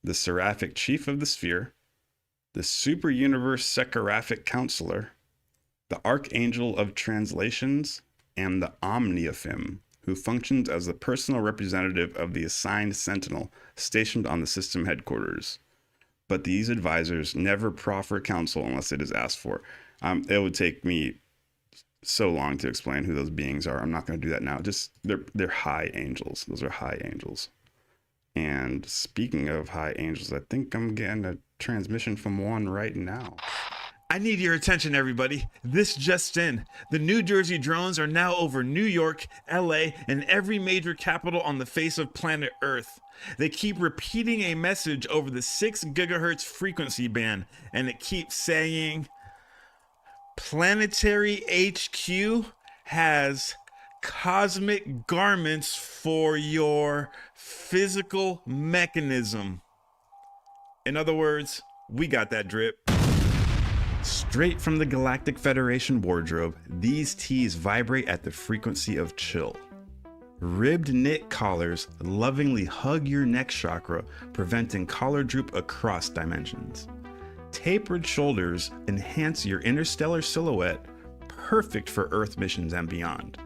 the seraphic chief of the sphere, the super universe seraphic counselor, the archangel of translations, and the omniaphim, who functions as the personal representative of the assigned sentinel stationed on the system headquarters. But these advisors never proffer counsel unless it is asked for. It would take me so long to explain who those beings are. I'm not going to do that now. Just they're high angels. Those are high angels. And speaking of high angels, I think I'm getting a transmission from one right now. I need your attention, everybody. This just in. The New Jersey drones are now over New York, LA, and every major capital on the face of planet Earth. They keep repeating a message over the 6 gigahertz frequency band, and it keeps saying, Planetary HQ has cosmic garments for your physical mechanism. In other words, we got that drip. Straight from the Galactic Federation wardrobe, these tees vibrate at the frequency of chill. Ribbed knit collars lovingly hug your neck chakra, preventing collar droop across dimensions. Tapered shoulders enhance your interstellar silhouette, perfect for Earth missions and beyond.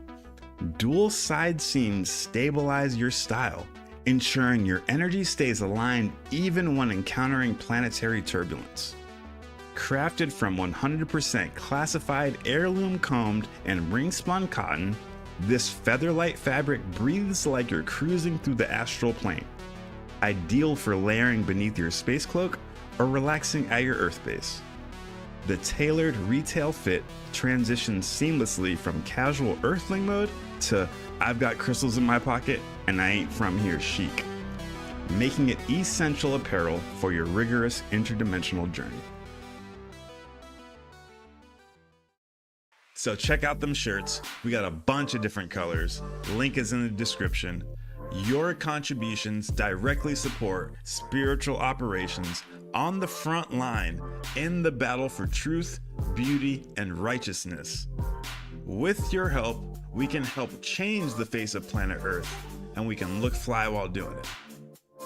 Dual side seams stabilize your style, ensuring your energy stays aligned even when encountering planetary turbulence. Crafted from 100% classified heirloom combed and ring spun cotton, this featherlight fabric breathes like you're cruising through the astral plane. Ideal for layering beneath your space cloak or relaxing at your Earth base. The tailored retail fit transitions seamlessly from casual Earthling mode to I've got crystals in my pocket and I ain't from here chic, making it essential apparel for your rigorous interdimensional journey. So check out them shirts. We got a bunch of different colors. Link is in the description. Your contributions directly support spiritual operations on the front line in the battle for truth, beauty, and righteousness. With your help, we can help change the face of planet Earth, and we can look fly while doing it.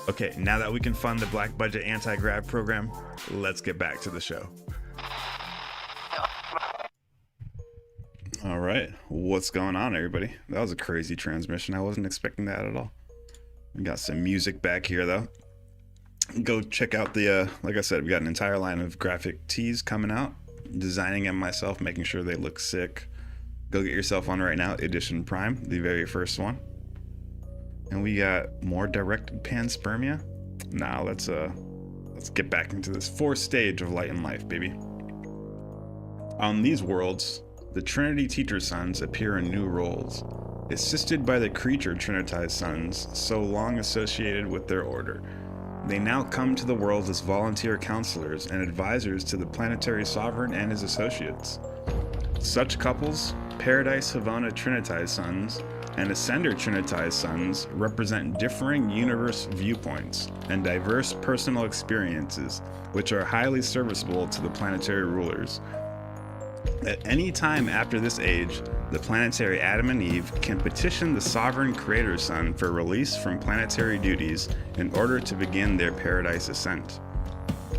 Okay, now that we can fund the Black Budget Anti-Grav program, let's get back to the show. All right, what's going on, everybody? That was a crazy transmission. I wasn't expecting that at all. We got some music back here, though. Go check out the, like I said, we got an entire line of graphic tees coming out. Designing them myself, making sure they look sick. Go get yourself one right now, Edition Prime, the very first one. And we got more directed panspermia. Now let's get back into this fourth stage of light and life, baby. On these worlds, the Trinity Teacher Sons appear in new roles, assisted by the creature Trinitized Sons so long associated with their order. They now come to the world as volunteer counselors and advisors to the planetary sovereign and his associates. Such couples, Paradise Havana Trinitized Sons and Ascender Trinitized Sons, represent differing universe viewpoints and diverse personal experiences, which are highly serviceable to the planetary rulers. At any time after this age, the planetary Adam and Eve can petition the sovereign Creator Son for release from planetary duties in order to begin their paradise ascent.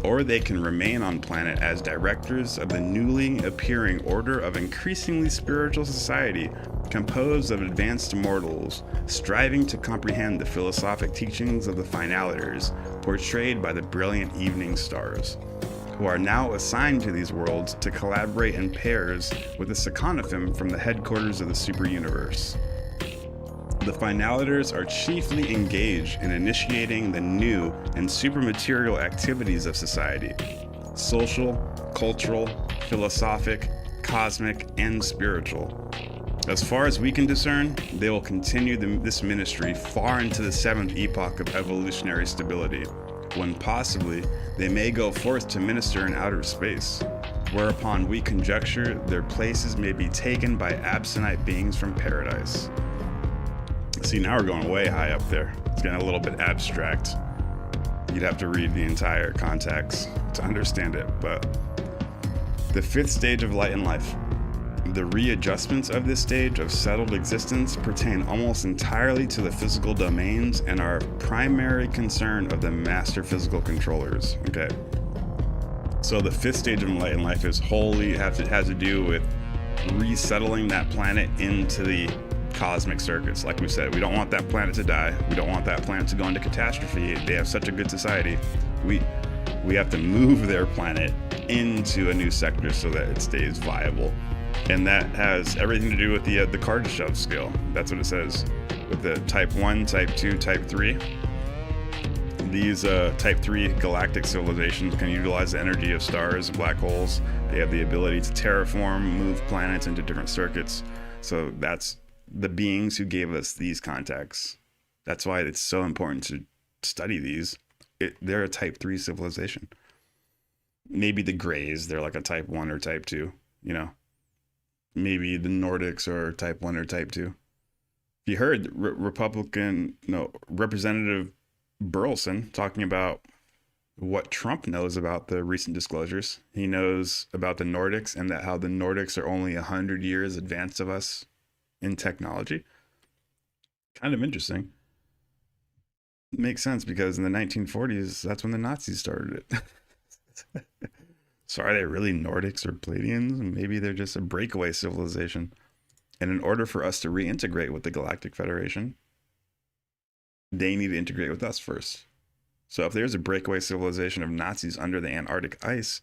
Or they can remain on planet as directors of the newly appearing order of increasingly spiritual society composed of advanced mortals, striving to comprehend the philosophic teachings of the finaliters portrayed by the brilliant evening stars, who are now assigned to these worlds to collaborate in pairs with the Seconophim from the headquarters of the super universe. The finaliters are chiefly engaged in initiating the new and supermaterial activities of society: social, cultural, philosophic, cosmic, and spiritual. As far as we can discern, they will continue this ministry far into the seventh epoch of evolutionary stability, when possibly they may go forth to minister in outer space, whereupon we conjecture their places may be taken by absentite beings from paradise. See, now we're going way high up there. It's getting a little bit abstract. You'd have to read the entire context to understand it, but the fifth stage of light and life. The readjustments of this stage of settled existence pertain almost entirely to the physical domains and are primary concern of the master physical controllers. Okay. So the fifth stage of light and life is wholly has to do with resettling that planet into the cosmic circuits. Like we said, we don't want that planet to die. We don't want that planet to go into catastrophe. They have such a good society. We have to move their planet into a new sector so that it stays viable. And that has everything to do with the Kardashev scale. That's what it says. With the type 1, type 2, type 3. These type 3 galactic civilizations can utilize the energy of stars and black holes. They have the ability to terraform, move planets into different circuits. So that's the beings who gave us these contacts. That's why it's so important to study these. They're a type 3 civilization. Maybe the Greys, they're like a type 1 or type 2, you know. Maybe the Nordics are type 1 or type 2. You heard Representative Burleson talking about what Trump knows about the recent disclosures. He knows about the Nordics and that how the Nordics are only 100 years advanced of us in technology. Kind of interesting. Makes sense because in the 1940s, that's when the Nazis started it. So are they really Nordics or Pleiadians? Maybe they're just a breakaway civilization. And in order for us to reintegrate with the Galactic Federation, they need to integrate with us first. So if there's a breakaway civilization of Nazis under the Antarctic ice,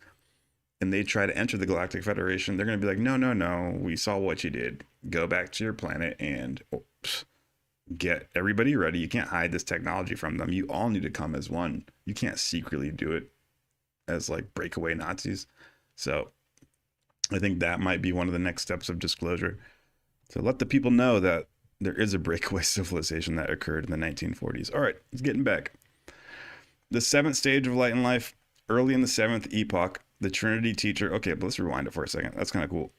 and they try to enter the Galactic Federation, they're going to be like, no, we saw what you did. Go back to your planet and get everybody ready. You can't hide this technology from them. You all need to come as one. You can't secretly do it as like breakaway Nazis. So I think that might be one of the next steps of disclosure. So let the people know that there is a breakaway civilization that occurred in the 1940s. All right, let's get back. The seventh stage of light and life, early in the seventh epoch, the Trinity teacher. Okay, but let's rewind it for a second. That's kind of cool.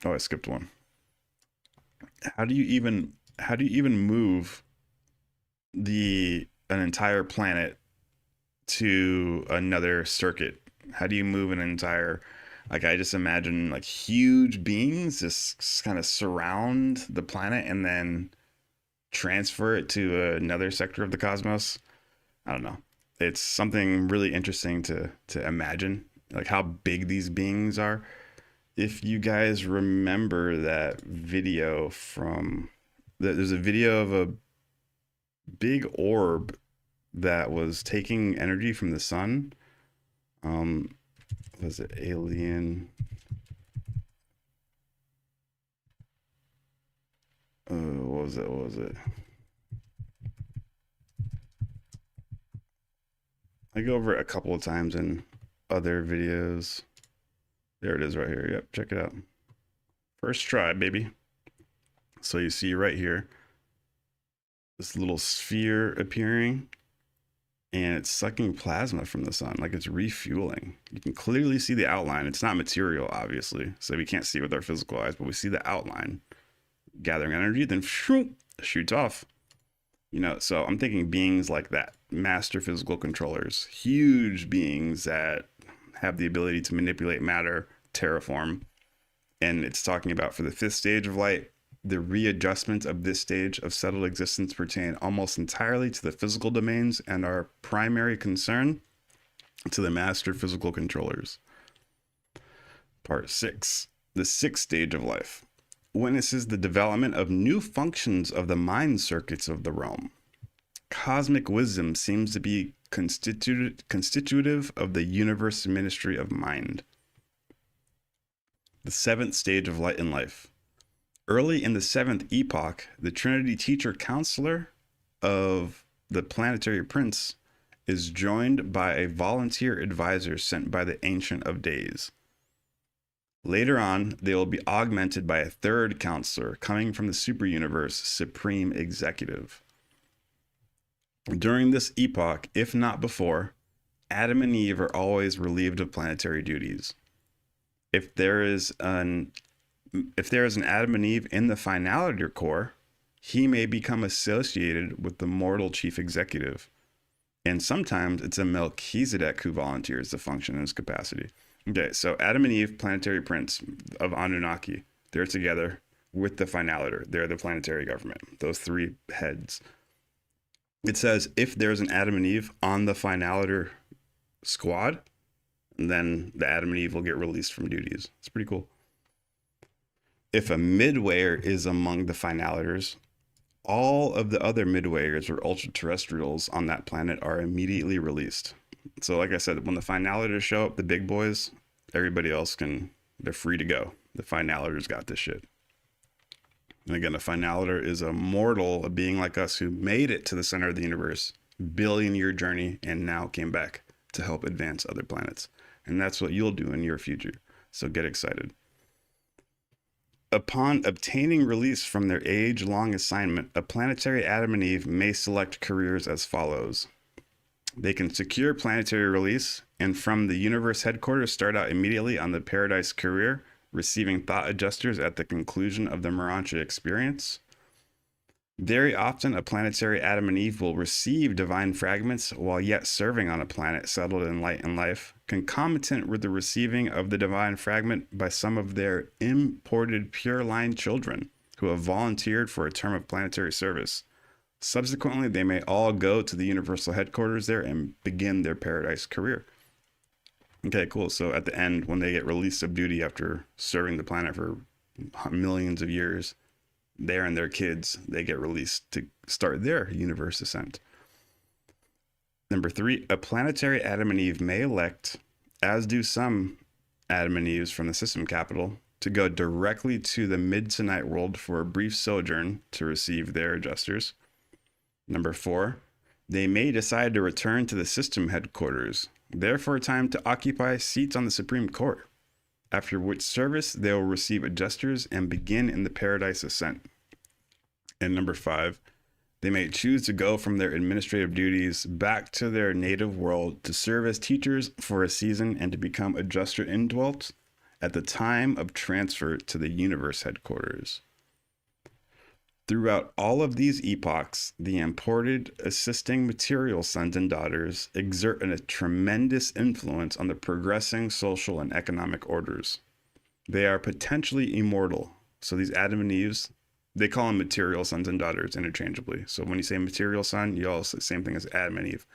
Oh, I skipped one. How do you even move an entire planet to another circuit? How do you move an entire, like, I just imagine like huge beings just kind of surround the planet and then transfer it to another sector of the cosmos. I don't know. It's something really interesting to imagine, like how big these beings are. If you guys remember that video from, there's a video of a big orb that was taking energy from the sun. Was it Alien? What was it? What was it? I go over it a couple of times in other videos. There it is right here. Yep, check it out. First try, baby. So you see right here, this little sphere appearing, and it's sucking plasma from the sun, like it's refueling. You can clearly see the outline. It's not material, obviously, so we can't see it with our physical eyes, but we see the outline. Gathering energy, then shoots off. You know, so I'm thinking beings like that, master physical controllers, huge beings that have the ability to manipulate matter, terraform. And it's talking about for the 5th stage of light, the readjustment of this stage of settled existence pertain almost entirely to the physical domains and are primary concern to the master physical controllers. Part 6, the 6th stage of life, witnesses the development of new functions of the mind circuits of the realm. Cosmic wisdom seems to be constitutive of the universe ministry of mind. The 7th stage of light in life. Early in the 7th epoch, the Trinity teacher counselor of the planetary prince is joined by a volunteer advisor sent by the Ancient of Days. Later on, they will be augmented by a 3rd counselor coming from the superuniverse Supreme Executive. During this epoch, if not before, Adam and Eve are always relieved of planetary duties. If there is an Adam and Eve in the Finality Corps, he may become associated with the mortal chief executive. And sometimes it's a Melchizedek who volunteers to function in his capacity. Okay, so Adam and Eve, planetary prince of Anunnaki, they're together with the Finaliter. They're the planetary government, those 3 heads. It says if there's an Adam and Eve on the Finaliter squad, then the Adam and Eve will get released from duties. It's pretty cool. If a midwayer is among the Finaliters, all of the other midwayers or ultra-terrestrials on that planet are immediately released. So like I said, when the Finaliters show up, the big boys, everybody else they're free to go. The Finaliters got this shit. And again, a Finaliter is a mortal, a being like us who made it to the center of the universe, billion-year journey, and now came back to help advance other planets. And that's what you'll do in your future. So get excited. Upon obtaining release from their age-long assignment, a planetary Adam and Eve may select careers as follows. They can secure planetary release and from the universe headquarters start out immediately on the Paradise career, receiving thought adjusters at the conclusion of the Urantia experience. Very often, a planetary Adam and Eve will receive divine fragments while yet serving on a planet settled in light and life, concomitant with the receiving of the divine fragment by some of their imported pure line children who have volunteered for a term of planetary service. Subsequently, they may all go to the universal headquarters there and begin their Paradise career. Okay, cool. So at the end, when they get released of duty after serving the planet for millions of years, they and their kids, they get released to start their universe ascent. Number 3, a planetary Adam and Eve may elect, as do some Adam and Eves from the system capital, to go directly to the mid-to-night world for a brief sojourn to receive their adjusters. Number 4, they may decide to return to the system headquarters, there for a time to occupy seats on the Supreme Court, after which service they will receive adjusters and begin in the Paradise ascent. And number 5, they may choose to go from their administrative duties back to their native world to serve as teachers for a season and to become adjuster indwelt at the time of transfer to the universe headquarters. Throughout all of these epochs, the imported assisting material sons and daughters exert a tremendous influence on the progressing social and economic orders. They are potentially immortal. So these Adam and Eves, they call them material sons and daughters interchangeably. So when you say material son, you also say the same thing as Adam and Eve.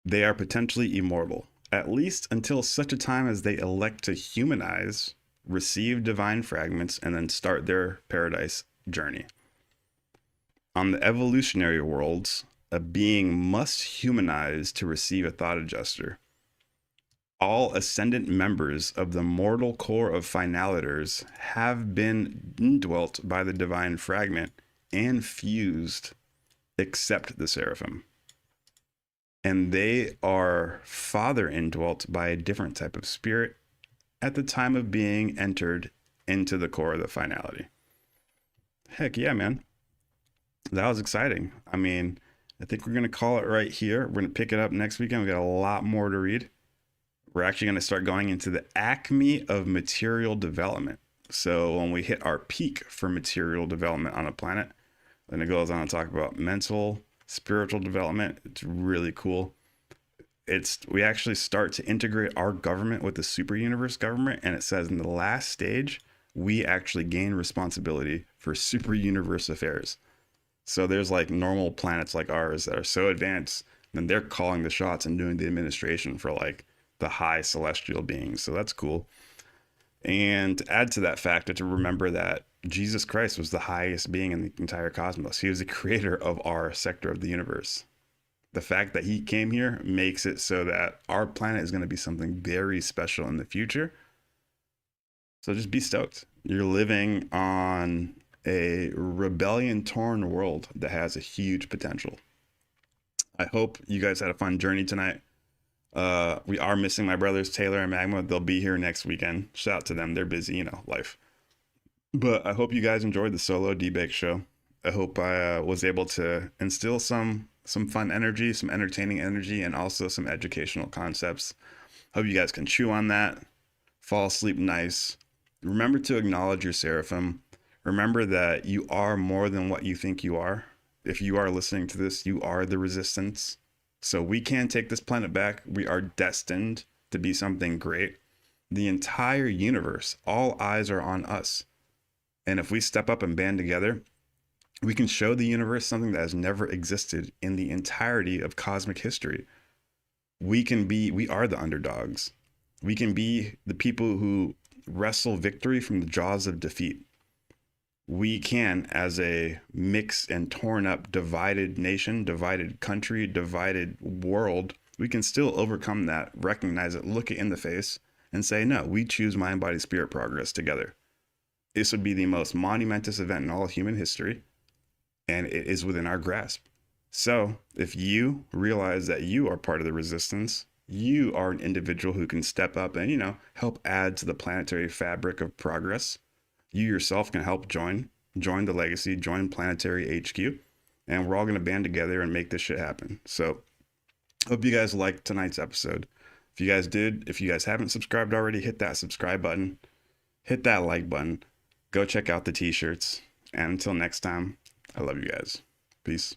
They are potentially immortal, at least until such a time as they elect to humanize, receive divine fragments, and then start their paradise journey. On the evolutionary worlds, a being must humanize to receive a thought adjuster. All ascendant members of the mortal core of finaliters have been indwelt by the divine fragment and fused, except the seraphim. And they are father indwelt by a different type of spirit at the time of being entered into the core of the finality. Heck yeah, man. That was exciting. I mean, I think we're going to call it right here. We're going to pick it up next weekend. We got a lot more to read. We're actually going to start going into the acme of material development. So when we hit our peak for material development on a planet, then it goes on to talk about mental, spiritual development. It's really cool. We actually start to integrate our government with the super universe government. And it says in the last stage, we actually gain responsibility for super universe affairs. So there's like normal planets like ours that are so advanced, then they're calling the shots and doing the administration for like the high celestial beings. So that's cool. And to add to that fact, to remember that Jesus Christ was the highest being in the entire cosmos. He was the creator of our sector of the universe. The fact that he came here makes it so that our planet is going to be something very special in the future. So just be stoked. You're living on a rebellion-torn world that has a huge potential. I hope you guys had a fun journey tonight. We are missing my brothers Taylor and Magma. They'll be here next weekend. Shout out to them. They're busy, life. But I hope you guys enjoyed the solo debate show. I hope I was able to instill some fun energy, some entertaining energy, and also some educational concepts. Hope you guys can chew on that, fall asleep nice. Remember to acknowledge your seraphim. Remember that you are more than what you think you are. If you are listening to this, you are the resistance. So we can take this planet back. We are destined to be something great. The entire universe, all eyes are on us. And if we step up and band together, we can show the universe something that has never existed in the entirety of cosmic history. We are the underdogs. We can be the people who wrestle victory from the jaws of defeat. We can, as a mixed and torn up, divided nation, divided country, divided world, we can still overcome that, recognize it, look it in the face, and say, no, we choose mind, body, spirit progress together. This would be the most monumentous event in all of human history, and it is within our grasp. So if you realize that you are part of the resistance, you are an individual who can step up and, help add to the planetary fabric of progress. You yourself can help join the legacy, join Planetary HQ, and we're all going to band together and make this shit happen. So hope you guys liked tonight's episode. If you guys did, if you guys haven't subscribed already, hit that subscribe button, hit that like button, go check out the t-shirts. And until next time, I love you guys. Peace.